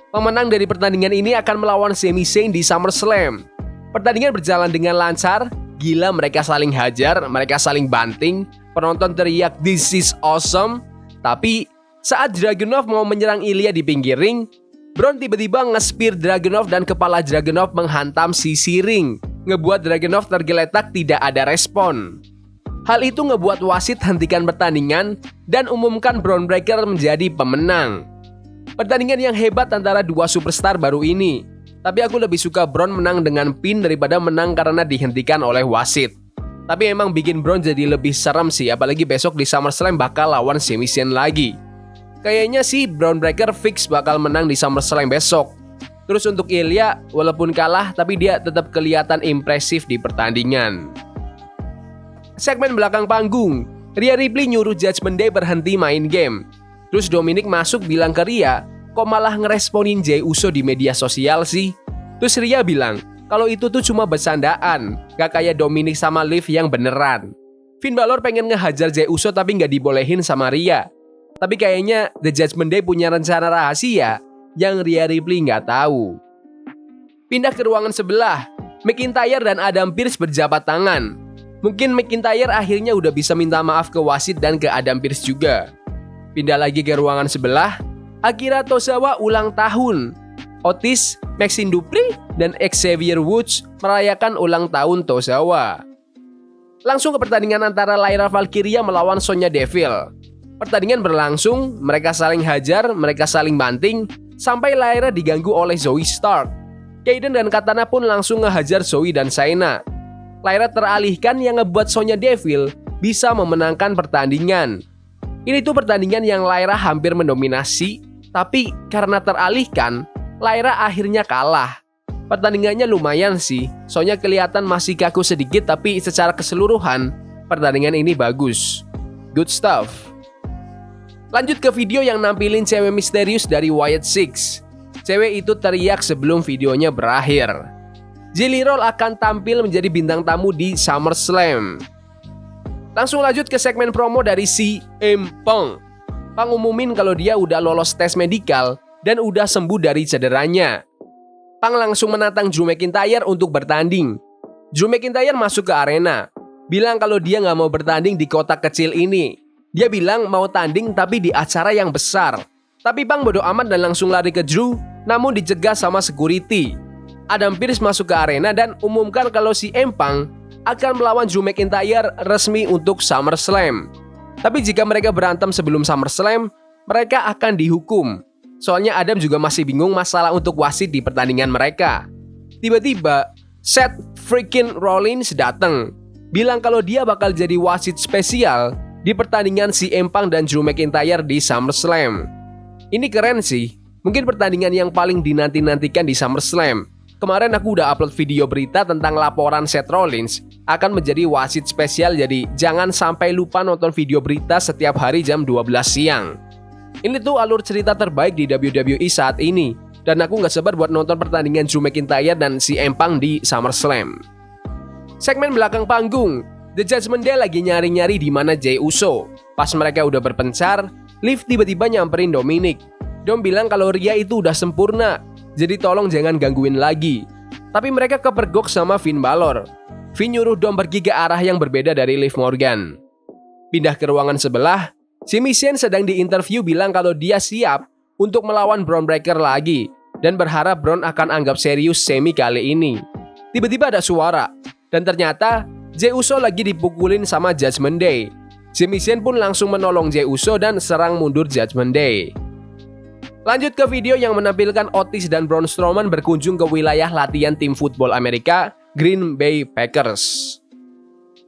Pemenang dari pertandingan ini akan melawan Sami Zayn di SummerSlam. Pertandingan berjalan dengan lancar, gila mereka saling hajar, mereka saling banting, penonton teriak "This is awesome". Tapi saat Dragunov mau menyerang Ilya di pinggir ring, Bron tiba-tiba nge-spear Dragunov dan kepala Dragunov menghantam sisi ring, ngebuat Dragunov tergeletak tidak ada respon. Hal itu ngebuat wasit hentikan pertandingan dan umumkan Bron Breakker menjadi pemenang. Pertandingan yang hebat antara dua superstar baru ini, tapi aku lebih suka Bron menang dengan pin daripada menang karena dihentikan oleh wasit. Tapi emang bikin Bron jadi lebih serem sih, apalagi besok di SummerSlam bakal lawan Sami Zayn lagi. Kayaknya sih Bron Breakker fix bakal menang di SummerSlam besok. Terus untuk Ilya, walaupun kalah tapi dia tetap kelihatan impresif di pertandingan. Segmen belakang panggung, Rhea Ripley nyuruh Judgment Day berhenti main game. Terus Dominic masuk bilang ke Rhea, kok malah ngeresponin Jey Uso di media sosial sih? Terus Rhea bilang, kalau itu tuh cuma bercandaan, gak kayak Dominic sama Liv yang beneran. Finn Balor pengen ngehajar Jey Uso tapi gak dibolehin sama Rhea. Tapi kayaknya The Judgment Day punya rencana rahasia yang Rhea Ripley gak tahu. Pindah ke ruangan sebelah, McIntyre dan Adam Pearce berjabat tangan. Mungkin McIntyre akhirnya udah bisa minta maaf ke wasit dan ke Adam Pearce juga. Pindah lagi ke ruangan sebelah, Akira Tozawa ulang tahun. Otis, Maxine Dupri, dan Xavier Woods merayakan ulang tahun Tozawa. Langsung ke pertandingan antara Lyra Valkyria melawan Sonya Deville. Pertandingan berlangsung, mereka saling hajar, mereka saling banting, sampai Lyra diganggu oleh Zoey Stark. Kaiden dan Katana pun langsung ngehajar Zoey dan Shayna. Lyra teralihkan yang ngebuat Sonya Deville bisa memenangkan pertandingan. Ini tuh pertandingan yang Lyra hampir mendominasi, tapi karena teralihkan, Lyra akhirnya kalah. Pertandingannya lumayan sih, Sonya kelihatan masih kaku sedikit, tapi secara keseluruhan, pertandingan ini bagus. Good stuff. Lanjut ke video yang nampilin cewek misterius dari Wyatt Six. Cewek itu teriak sebelum videonya berakhir. Jelly Roll akan tampil menjadi bintang tamu di SummerSlam. Langsung lanjut ke segmen promo dari CM Punk. Punk umumin kalau dia udah lolos tes medikal dan udah sembuh dari cederanya. Punk langsung menantang Drew McIntyre untuk bertanding. Drew McIntyre masuk ke arena, bilang kalau dia nggak mau bertanding di kota kecil ini. Dia bilang mau tanding tapi di acara yang besar. Tapi Punk bodo amat dan langsung lari ke Drew, namun dicegah sama security. Adam Pearce masuk ke arena dan umumkan kalau CM Punk akan melawan Drew McIntyre resmi untuk SummerSlam. Tapi jika mereka berantem sebelum SummerSlam, mereka akan dihukum. Soalnya Adam juga masih bingung masalah untuk wasit di pertandingan mereka. Tiba-tiba, Seth freaking Rollins datang, bilang kalau dia bakal jadi wasit spesial di pertandingan CM Punk dan Drew McIntyre di SummerSlam. Ini keren sih, mungkin pertandingan yang paling dinanti-nantikan di SummerSlam. Kemarin aku udah upload video berita tentang laporan Seth Rollins akan menjadi wasit spesial, jadi jangan sampai lupa nonton video berita setiap hari jam 12 siang. Ini tuh alur cerita terbaik di WWE saat ini, dan aku gak sabar buat nonton pertandingan Drew McIntyre dan CM Punk di SummerSlam. Segmen belakang panggung, The Judgment Day lagi nyari-nyari di mana Jey Uso. Pas mereka udah berpencar, Liv tiba-tiba nyamperin Dominic. Dom bilang kalau Rhea itu udah sempurna, jadi tolong jangan gangguin lagi. Tapi mereka kepergok sama Finn Balor. Finn nyuruh Dom pergi ke arah yang berbeda dari Liv Morgan. Pindah ke ruangan sebelah, Sami Zayn sedang diinterview bilang kalau dia siap untuk melawan Bron Breakker lagi dan berharap Bron akan anggap serius Sami kali ini. Tiba-tiba ada suara, dan ternyata Jey Uso lagi dipukulin sama Judgment Day. Sami Zayn pun langsung menolong Jey Uso dan serang mundur Judgment Day. Lanjut ke video yang menampilkan Otis dan Braun Strowman berkunjung ke wilayah latihan tim football Amerika, Green Bay Packers.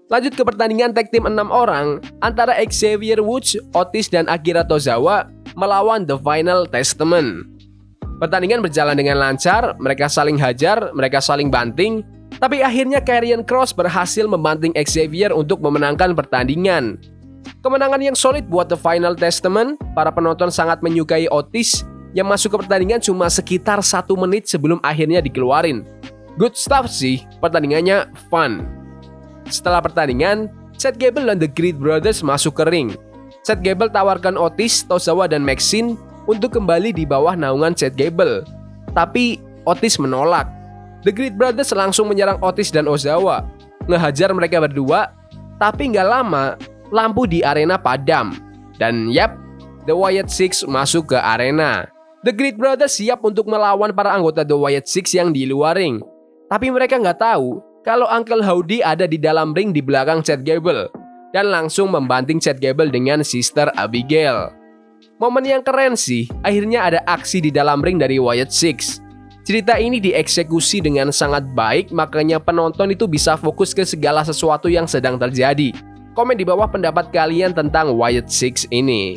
Lanjut ke pertandingan tag team 6 orang antara Xavier Woods, Otis, dan Akira Tozawa melawan The Final Testament. Pertandingan berjalan dengan lancar, mereka saling hajar, mereka saling banting, tapi akhirnya Karrion Kross berhasil membanting Xavier untuk memenangkan pertandingan. Kemenangan yang solid buat The Final Testament. Para penonton sangat menyukai Otis yang masuk ke pertandingan cuma sekitar 1 menit sebelum akhirnya dikeluarin. Good stuff sih, pertandingannya fun. Setelah pertandingan, Seth Gable dan The Creed Brothers masuk ke ring. Seth Gable tawarkan Otis, Tozawa, dan Maxine untuk kembali di bawah naungan Seth Gable. Tapi Otis menolak. The Creed Brothers langsung menyerang Otis dan Tozawa, ngehajar mereka berdua. Tapi nggak lama, lampu di arena padam. Dan yap, The Wyatt Six masuk ke arena. The Creed Brothers siap untuk melawan para anggota The Wyatt Six yang di luar ring. Tapi mereka nggak tahu kalau Uncle Howdy ada di dalam ring di belakang Seth Gable dan langsung membanting Seth Gable dengan Sister Abigail. Momen yang keren sih, akhirnya ada aksi di dalam ring dari Wyatt Six. Cerita ini dieksekusi dengan sangat baik, makanya penonton itu bisa fokus ke segala sesuatu yang sedang terjadi. Komen di bawah pendapat kalian tentang Wyatt Six ini.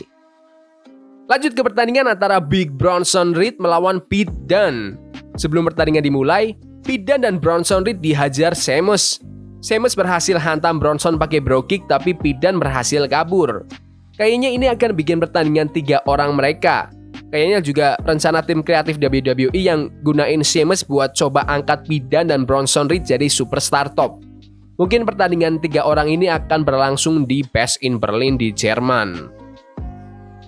Lanjut ke pertandingan antara Big Bronson Reed melawan Pete Dunne. Sebelum pertandingan dimulai, Pete Dunne dan Bronson Reed dihajar Sheamus. Sheamus berhasil hantam Bronson pakai bro kick, tapi Pete Dunne berhasil kabur. Kayaknya ini akan bikin pertandingan 3 orang mereka. Kayaknya juga rencana tim kreatif WWE yang gunain Sheamus buat coba angkat Pete Dunne dan Bronson Reed jadi superstar top. Mungkin pertandingan 3 orang ini akan berlangsung di Bash in Berlin di Jerman.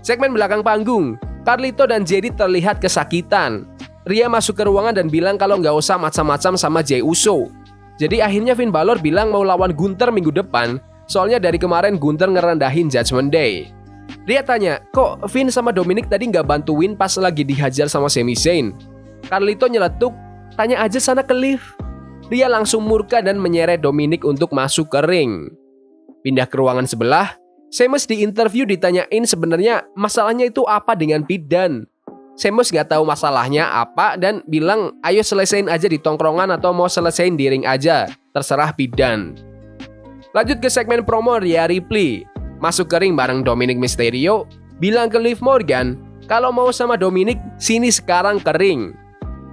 Segmen belakang panggung, Carlito dan JD terlihat kesakitan. Rhea masuk ke ruangan dan bilang kalau nggak usah macam-macam sama Jey Uso. Jadi akhirnya Finn Balor bilang mau lawan Gunther minggu depan, soalnya dari kemarin Gunther ngerendahin Judgment Day. Dia tanya, kok Finn sama Dominic tadi nggak bantuin pas lagi dihajar sama Sami Zayn? Carlito nyeletuk, tanya aja sana ke Liv. Dia langsung murka dan menyeret Dominic untuk masuk ke ring. Pindah ke ruangan sebelah, Sheamus di interview ditanyain sebenarnya masalahnya itu apa dengan Pete Dunne. Sheamus nggak tahu masalahnya apa dan bilang ayo selesain aja di tongkrongan atau mau selesain di ring aja, terserah Pete Dunne. Lanjut ke segmen promo Rhea Ripley. Masuk ke ring bareng Dominic Mysterio, bilang ke Liv Morgan, kalau mau sama Dominic, sini sekarang ke ring.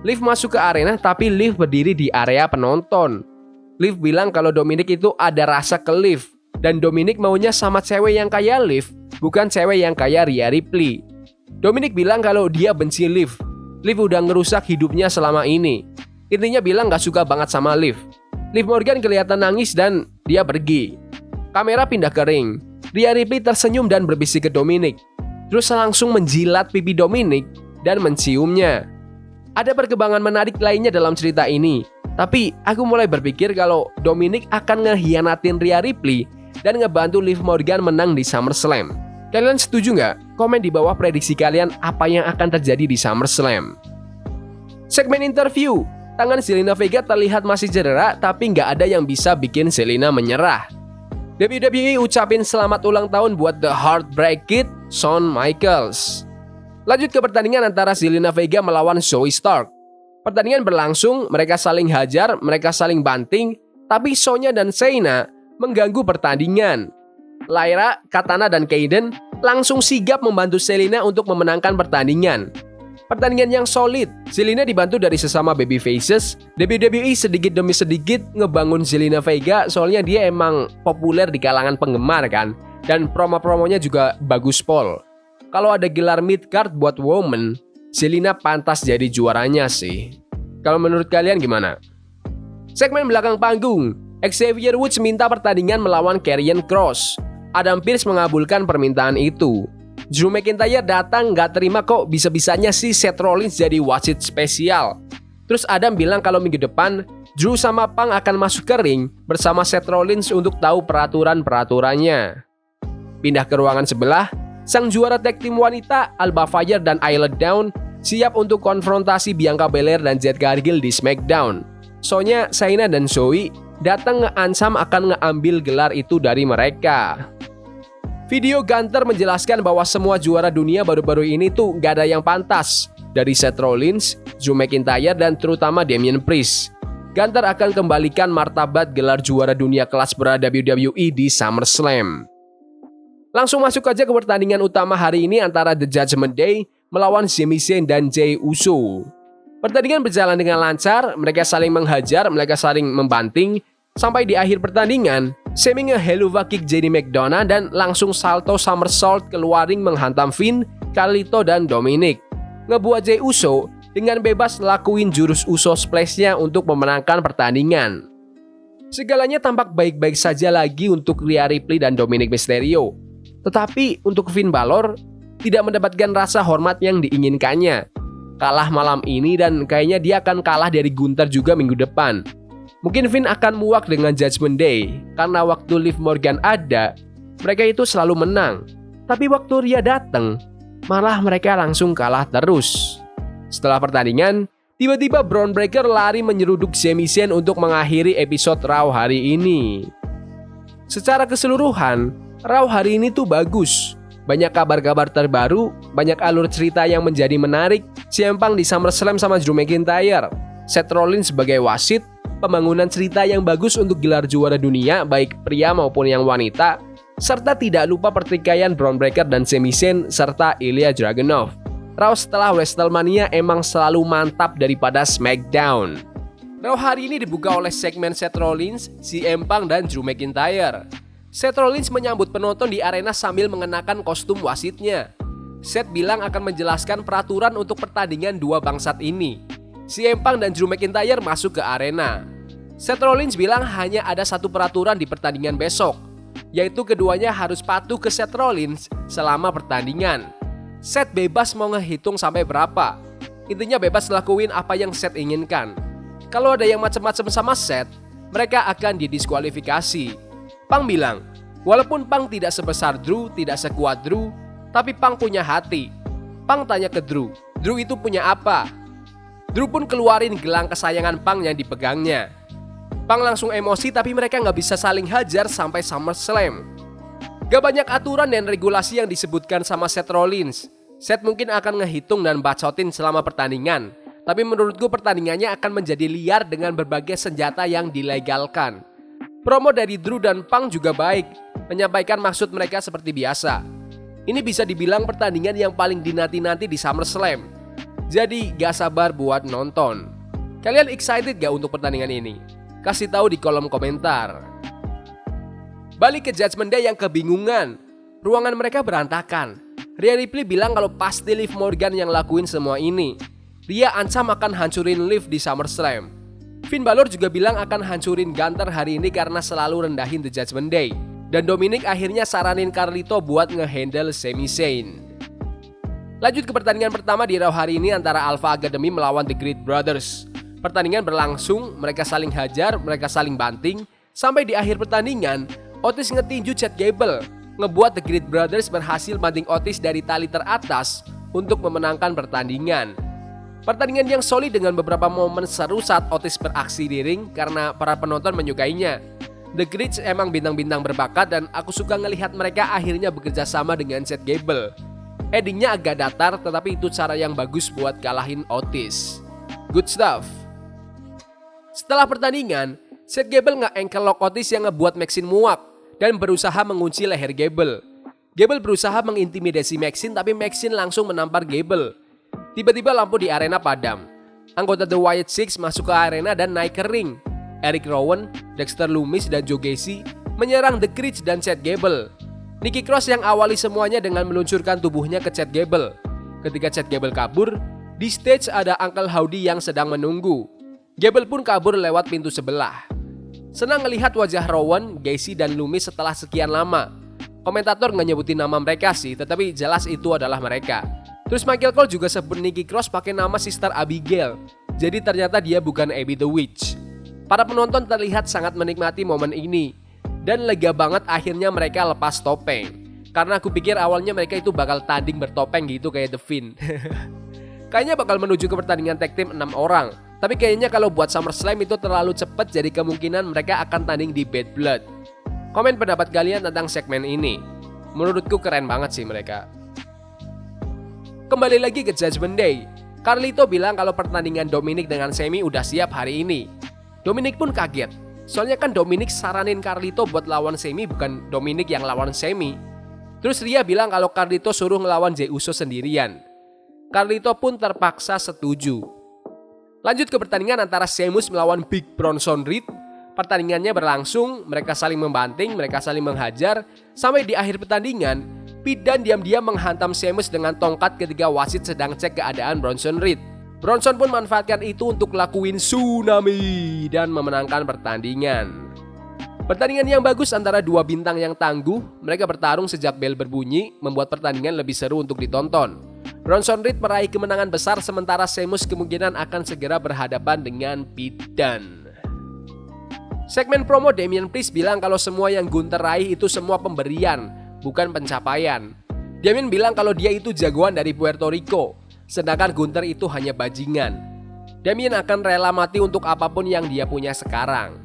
Liv masuk ke arena tapi Liv berdiri di area penonton. Liv bilang kalau Dominic itu ada rasa ke Liv, dan Dominic maunya sama cewek yang kayak Liv, bukan cewek yang kayak Rhea Ripley. Dominic bilang kalau dia benci Liv. Liv udah ngerusak hidupnya selama ini. Intinya bilang gak suka banget sama Liv. Liv Morgan kelihatan nangis dan dia pergi. Kamera pindah ke ring. Rhea Ripley tersenyum dan berbisik ke Dominic. Terus langsung menjilat pipi Dominic dan menciumnya. Ada perkembangan menarik lainnya dalam cerita ini. Tapi aku mulai berpikir kalau Dominic akan ngehianatin Rhea Ripley dan ngebantu Liv Morgan menang di SummerSlam. Kalian setuju nggak? Komen di bawah prediksi kalian apa yang akan terjadi di SummerSlam. Segmen interview. Tangan Zelina Vega terlihat masih cedera, tapi nggak ada yang bisa bikin Zelina menyerah. WWE ucapin selamat ulang tahun buat The Heartbreak Kid, Shawn Michaels. Lanjut ke pertandingan antara Zelina Vega melawan Zoey Stark. Pertandingan berlangsung, mereka saling hajar, mereka saling banting, tapi Sonya dan Shayna mengganggu pertandingan. Lyra, Katana, dan Kayden langsung sigap membantu Zelina untuk memenangkan pertandingan. Pertandingan yang solid, Zelina dibantu dari sesama babyfaces. WWE sedikit demi sedikit ngebangun Zelina Vega soalnya dia emang populer di kalangan penggemar kan. Dan promo-promonya juga bagus pol. Kalau ada gelar mid-card buat woman, Zelina pantas jadi juaranya sih. Kalau menurut kalian gimana? Segmen belakang panggung, Xavier Woods minta pertandingan melawan Karrion Kross. Adam Pearce mengabulkan permintaan itu. Drew McIntyre datang gak terima kok bisa-bisanya si Seth Rollins jadi wasit spesial. Terus Adam bilang kalau minggu depan Drew sama Punk akan masuk ke ring bersama Seth Rollins untuk tahu peraturan-peraturannya. Pindah ke ruangan sebelah, sang juara tag team wanita Alba Fire dan Isla Dawn siap untuk konfrontasi Bianca Belair dan Jade Cargill di SmackDown. Sonya, Shayna, dan Zoey datang ngeancam akan ngeambil gelar itu dari mereka. Video Gunter menjelaskan bahwa semua juara dunia baru-baru ini tuh gak ada yang pantas. Dari Seth Rollins, Drew McIntyre, dan terutama Damian Priest. Gunter akan kembalikan martabat gelar juara dunia kelas berat WWE di SummerSlam. Langsung masuk aja ke pertandingan utama hari ini antara The Judgment Day melawan Sami Zayn dan Jey Uso. Pertandingan berjalan dengan lancar, mereka saling menghajar, mereka saling membanting. Sampai di akhir pertandingan, Sami nge-Helluva Kick JD McDonagh dan langsung salto somersault keluar ring menghantam Finn, Carlito, dan Dominic. Ngebuat Jey Uso dengan bebas lakuin jurus Uso Splash-nya untuk memenangkan pertandingan. Segalanya tampak baik-baik saja lagi untuk Rhea Ripley dan Dominic Mysterio. Tetapi untuk Finn Balor tidak mendapatkan rasa hormat yang diinginkannya. Kalah malam ini dan kayaknya dia akan kalah dari Gunther juga minggu depan. Mungkin Finn akan muak dengan Judgment Day karena waktu Liv Morgan ada, mereka itu selalu menang. Tapi waktu Rhea datang, malah mereka langsung kalah terus. Setelah pertandingan, tiba-tiba Bron Breakker lari menyeruduk Sami Zayn untuk mengakhiri episode Raw hari ini. Secara keseluruhan, Raw hari ini tuh bagus. Banyak kabar-kabar terbaru, banyak alur cerita yang menjadi menarik. CM Punk di SummerSlam sama Drew McIntyre, Seth Rollins sebagai wasit, pembangunan cerita yang bagus untuk gelar juara dunia baik pria maupun yang wanita, serta tidak lupa pertikaian Bron Breakker dan Sami Zayn serta Ilya Dragunov. Raw setelah WrestleMania emang selalu mantap daripada SmackDown. Raw hari ini dibuka oleh segmen Seth Rollins, CM Punk, dan Drew McIntyre. Seth Rollins menyambut penonton di arena sambil mengenakan kostum wasitnya. Seth bilang akan menjelaskan peraturan untuk pertandingan dua bangsat ini. CM Punk dan Drew McIntyre masuk ke arena. Seth Rollins bilang hanya ada satu peraturan di pertandingan besok, yaitu keduanya harus patuh ke Seth Rollins selama pertandingan. Seth bebas mau ngehitung sampai berapa. Intinya bebas lakuin apa yang Seth inginkan. Kalau ada yang macam-macam sama Seth, mereka akan didiskualifikasi. Punk bilang, Walaupun Punk tidak sebesar Drew, tidak sekuat Drew, tapi Punk punya hati. Punk tanya ke Drew itu punya apa? Drew pun keluarin gelang kesayangan Punk yang dipegangnya. Punk langsung emosi tapi mereka nggak bisa saling hajar sampai SummerSlam. Gak banyak aturan dan regulasi yang disebutkan sama Seth Rollins. Seth mungkin akan ngehitung dan bacotin selama pertandingan. Tapi menurutku pertandingannya akan menjadi liar dengan berbagai senjata yang dilegalkan. Promo dari Drew dan Punk juga baik, menyampaikan maksud mereka seperti biasa. Ini bisa dibilang pertandingan yang paling dinanti-nanti di SummerSlam. Jadi gak sabar buat nonton. Kalian excited gak untuk pertandingan ini? Kasih tahu di kolom komentar. Balik ke Judgment Day yang kebingungan. Ruangan mereka berantakan. Rhea Ripley bilang kalau pasti Liv Morgan yang lakuin semua ini. Rhea ancam akan hancurin Liv di SummerSlam. Finn Balor juga bilang akan hancurin Gunther hari ini karena selalu rendahin The Judgment Day. Dan Dominic akhirnya saranin Carlito buat ngehandle Sami Zayn. Lanjut ke pertandingan pertama di Raw hari ini antara Alpha Academy melawan The Great Brothers. Pertandingan berlangsung, mereka saling hajar, mereka saling banting. Sampai di akhir pertandingan, Otis ngetinju Chad Gable, ngebuat The Great Brothers berhasil banting Otis dari tali teratas untuk memenangkan pertandingan. Pertandingan yang solid dengan beberapa momen seru saat Otis beraksi di ring karena para penonton menyukainya. The Greats emang bintang-bintang berbakat dan aku suka ngelihat mereka akhirnya bekerja sama dengan Chad Gable. Endingnya agak datar tetapi itu cara yang bagus buat kalahin Otis. Good stuff. Setelah pertandingan, Chad Gable nge-ankle lock Otis yang ngebuat Maxine muak dan berusaha mengunci leher Gable. Gable berusaha mengintimidasi Maxine tapi Maxine langsung menampar Gable. Tiba-tiba lampu di arena padam. Anggota The Wyatt Six masuk ke arena dan naik ke ring. Eric Rowan, Dexter Lumis, dan Joe Gacy menyerang The Creed dan Chad Gable. Nikki Cross yang awali semuanya dengan meluncurkan tubuhnya ke Chad Gable. Ketika Chad Gable kabur, di stage ada Uncle Howdy yang sedang menunggu. Gable pun kabur lewat pintu sebelah. Senang melihat wajah Rowan, Gacy, dan Lumis setelah sekian lama. Komentator nggak nyebutin nama mereka sih, tetapi jelas itu adalah mereka. Terus Michael Cole juga sebut Nikki Cross pakai nama Sister Abigail. Jadi ternyata dia bukan Abby the Witch. Para penonton terlihat sangat menikmati momen ini. Dan lega banget akhirnya mereka lepas topeng. Karena aku pikir awalnya mereka itu bakal tanding bertopeng gitu kayak The Fiend. Kayaknya bakal menuju ke pertandingan tag team 6 orang. Tapi kayaknya kalau buat SummerSlam itu terlalu cepat, jadi kemungkinan mereka akan tanding di Bad Blood. Komen pendapat kalian tentang segmen ini. Menurutku keren banget sih mereka. Kembali lagi ke Judgment Day. Carlito bilang kalau pertandingan Dominic dengan Sami udah siap hari ini. Dominic pun kaget. Soalnya kan Dominic saranin Carlito buat lawan Sami, bukan Dominic yang lawan Sami. Terus Rhea bilang kalau Carlito suruh ngelawan Jey Uso sendirian. Carlito pun terpaksa setuju. Lanjut ke pertandingan antara Sheamus melawan Big Bronson Reed. Pertandingannya berlangsung, mereka saling membanting, mereka saling menghajar. Sampai di akhir pertandingan, Pete Dunne diam-diam menghantam Sheamus dengan tongkat ketika wasit sedang cek keadaan Bronson Reed. Bronson pun manfaatkan itu untuk lakuin tsunami dan memenangkan pertandingan. Pertandingan yang bagus antara dua bintang yang tangguh, mereka bertarung sejak bel berbunyi, membuat pertandingan lebih seru untuk ditonton. Bronson Reed meraih kemenangan besar sementara Sheamus kemungkinan akan segera berhadapan dengan Pete Dunne. Segmen promo Damian Priest bilang kalau semua yang Gunther raih itu semua pemberian, bukan pencapaian. Damian bilang kalau dia itu jagoan dari Puerto Rico, sedangkan Gunther itu hanya bajingan. Damian akan rela mati untuk apapun yang dia punya sekarang.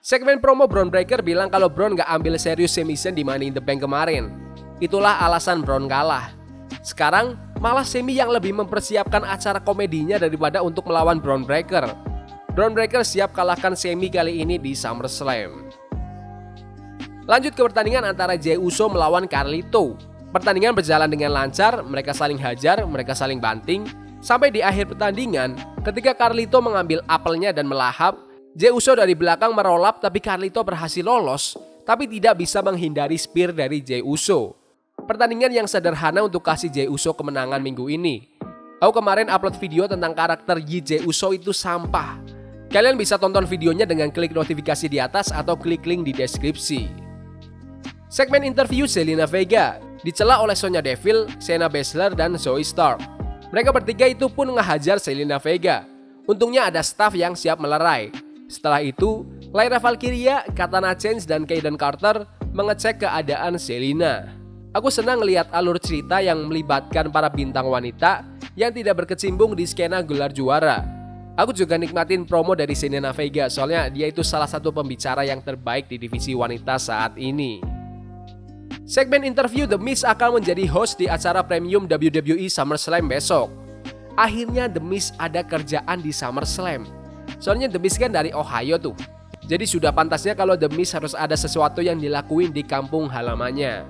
Segmen promo Bron Breakker bilang kalau Bron gak ambil serius Sami Zayn di Money in the Bank kemarin. Itulah alasan Bron kalah. Sekarang malah Sami yang lebih mempersiapkan acara komedinya daripada untuk melawan Bron Breakker. Bron Breakker siap kalahkan Sami kali ini di SummerSlam. Lanjut ke pertandingan antara Jey Uso melawan Carlito. Pertandingan berjalan dengan lancar, mereka saling hajar, mereka saling banting. Sampai di akhir pertandingan, ketika Carlito mengambil apelnya dan melahap, Jey Uso dari belakang merolap tapi Carlito berhasil lolos, tapi tidak bisa menghindari spear dari Jey Uso. Pertandingan yang sederhana untuk kasih Jey Uso kemenangan minggu ini. Aku kemarin upload video tentang karakter Jey Uso itu sampah. Kalian bisa tonton videonya dengan klik notifikasi di atas atau klik link di deskripsi. Segmen interview Zelina Vega dicela oleh Sonya Deville, Shayna Baszler, dan Zoey Stark. Mereka bertiga itu pun ngehajar Zelina Vega. Untungnya ada staff yang siap melerai. Setelah itu, Lyra Valkyria, Katana Chance, dan Kayden Carter mengecek keadaan Zelina. Aku senang lihat alur cerita yang melibatkan para bintang wanita yang tidak berkecimpung di skena gelar juara. Aku juga nikmatin promo dari Zelina Vega, soalnya dia itu salah satu pembicara yang terbaik di divisi wanita saat ini. Segmen interview The Miz akan menjadi host di acara premium WWE SummerSlam besok. Akhirnya The Miz ada kerjaan di SummerSlam. Soalnya The Miz kan dari Ohio tuh. Jadi sudah pantasnya kalau The Miz harus ada sesuatu yang dilakuin di kampung halamannya.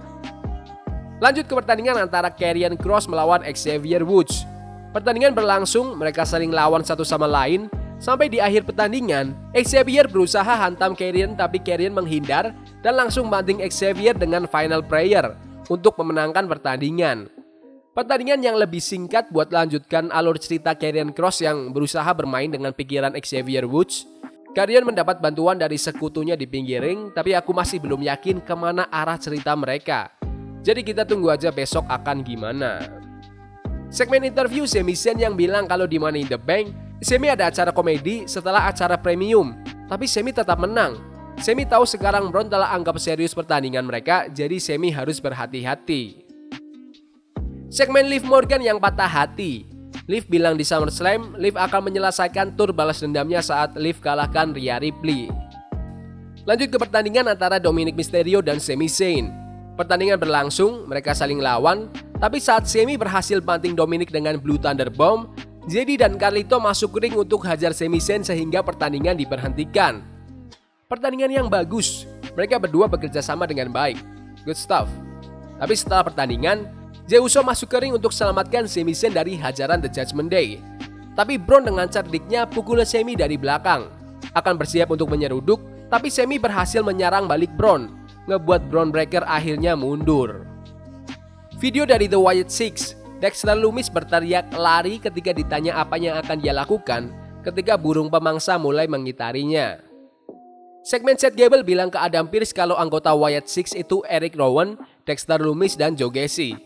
Lanjut ke pertandingan antara Karrion Kross melawan Xavier Woods. Pertandingan berlangsung, mereka saling lawan satu sama lain. Sampai di akhir pertandingan, Xavier berusaha hantam Karrion tapi Karrion menghindar dan langsung banting Xavier dengan final prayer untuk memenangkan pertandingan. Pertandingan yang lebih singkat buat lanjutkan alur cerita Karrion Kross yang berusaha bermain dengan pikiran Xavier Woods. Karrion mendapat bantuan dari sekutunya di pinggir ring, tapi aku masih belum yakin kemana arah cerita mereka. Jadi kita tunggu aja besok akan gimana. Segmen interview Sami Zayn yang bilang kalau di Money in the Bank, Sami ada acara komedi setelah acara premium, tapi Sami tetap menang. Sami tahu sekarang Braun telah anggap serius pertandingan mereka, jadi Sami harus berhati-hati. Segmen Liv Morgan yang patah hati. Liv bilang di SummerSlam, Liv akan menyelesaikan tur balas dendamnya saat Liv kalahkan Rhea Ripley. Lanjut ke pertandingan antara Dominic Mysterio dan Sami Zayn. Pertandingan berlangsung, mereka saling lawan, tapi saat Sami berhasil banting Dominic dengan Blue Thunder Bomb, Zeddy dan Carlito masuk ring untuk hajar Sami Zayn sehingga pertandingan diberhentikan. Pertandingan yang bagus, mereka berdua bekerja sama dengan baik. Good stuff. Tapi setelah pertandingan, Jey Uso masuk ke ring untuk selamatkan Sami Zayn dari hajaran The Judgment Day. Tapi Braun dengan cerdiknya pukul Sami dari belakang. Akan bersiap untuk menyeruduk, tapi Sami berhasil menyerang balik Braun, ngebuat Braun Breaker akhirnya mundur. Video dari The Wyatt Six, Dexter Lumis berteriak lari ketika ditanya apa yang akan dia lakukan ketika burung pemangsa mulai mengitarinya. Segmen Chad Gable bilang ke Adam Pearce kalau anggota Wyatt Six itu Eric Rowan, Dexter Lumis, dan Joe Gacy.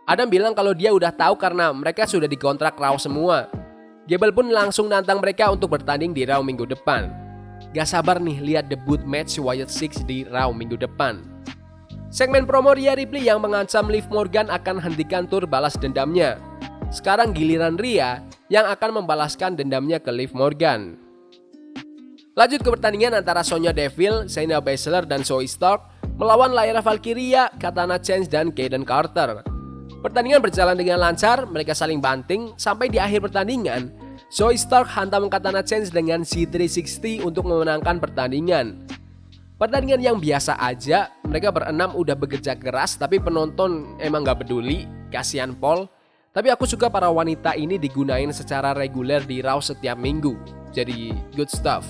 Adam bilang kalau dia udah tahu karena mereka sudah dikontrak Raw semua. Gable pun langsung nantang mereka untuk bertanding di Raw minggu depan. Gak sabar nih lihat debut match Wyatt Six di Raw minggu depan. Segmen promo Rhea Ripley yang mengancam Liv Morgan akan hentikan tur balas dendamnya. Sekarang giliran Rhea yang akan membalaskan dendamnya ke Liv Morgan. Lanjut ke pertandingan antara Sonya Deville, Shayna Baszler, dan Zoey Stark melawan Lyra Valkyria, Katana Chance, dan Kayden Carter. Pertandingan berjalan dengan lancar, mereka saling banting sampai di akhir pertandingan. Zoey Stark hantam Katana Chance dengan C360 untuk memenangkan pertandingan. Pertandingan yang biasa aja, mereka berenam udah bekerja keras tapi penonton emang gak peduli, kasihan Paul. Tapi aku suka para wanita ini digunain secara reguler di Raw setiap minggu, jadi good stuff.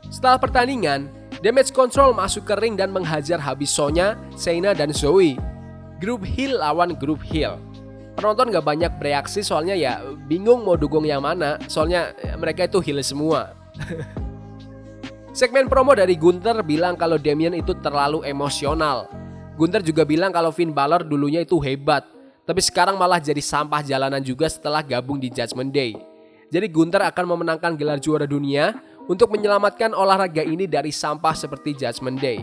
Setelah pertandingan, Damage Control masuk ke ring dan menghajar habis Sonya, Shayna, dan Zoey. Grup heel lawan grup heel. Penonton gak banyak bereaksi soalnya ya bingung mau dukung yang mana, soalnya mereka itu heel semua. Segmen promo dari Gunther bilang kalau Damian itu terlalu emosional. Gunther juga bilang kalau Finn Balor dulunya itu hebat, tapi sekarang malah jadi sampah jalanan juga setelah gabung di Judgment Day. Jadi Gunther akan memenangkan gelar juara dunia untuk menyelamatkan olahraga ini dari sampah seperti Judgment Day.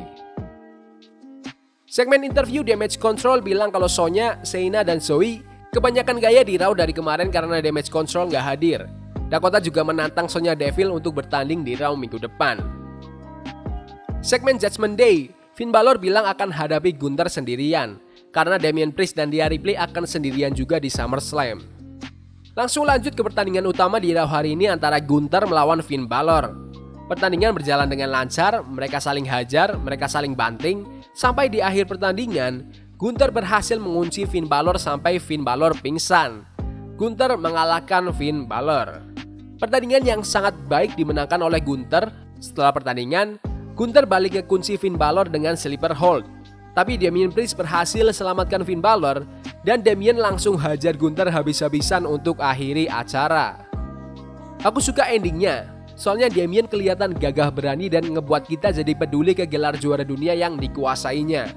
Segmen interview Damage Control bilang kalau Sonya, Shayna, dan Zoey kebanyakan gaya di Raw dari kemarin karena Damage Control gak hadir. Dakota juga menantang Sonya Deville untuk bertanding di Raw minggu depan. Segmen Judgment Day, Finn Balor bilang akan hadapi Gunther sendirian karena Damian Priest dan Rhea Ripley akan sendirian juga di SummerSlam. Langsung lanjut ke pertandingan utama di Raw hari ini antara Gunther melawan Finn Balor. Pertandingan berjalan dengan lancar, mereka saling hajar, mereka saling banting, sampai di akhir pertandingan, Gunther berhasil mengunci Finn Balor sampai Finn Balor pingsan. Gunther mengalahkan Finn Balor. Pertandingan yang sangat baik dimenangkan oleh Gunther. Setelah pertandingan, Gunther balik ke kunci Finn Balor dengan sleeper hold. Tapi Damian Priest berhasil selamatkan Finn Balor dan Damian langsung hajar Gunther habis-habisan untuk akhiri acara. Aku suka endingnya, soalnya Damian kelihatan gagah berani dan ngebuat kita jadi peduli ke gelar juara dunia yang dikuasainya.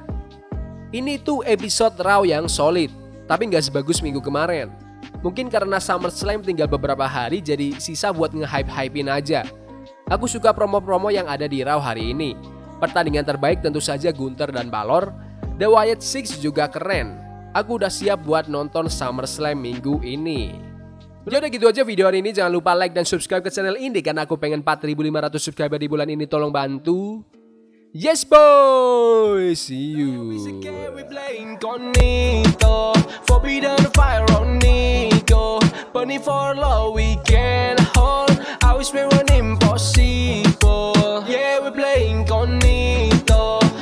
Ini tuh episode Raw yang solid, tapi nggak sebagus minggu kemarin. Mungkin karena SummerSlam tinggal beberapa hari jadi sisa buat nge-hype-hypein aja. Aku suka promo-promo yang ada di Raw hari ini. Pertandingan terbaik tentu saja Gunther dan Balor. The Wyatt Six juga keren. Aku udah siap buat nonton SummerSlam minggu ini. Udah gitu aja video hari ini. Jangan lupa like dan subscribe ke channel ini karena aku pengen 4.500 subscriber di bulan ini. Tolong bantu. Yes boy, see you. Forbidden fire on Nico, burning for love we can hold. I wish we were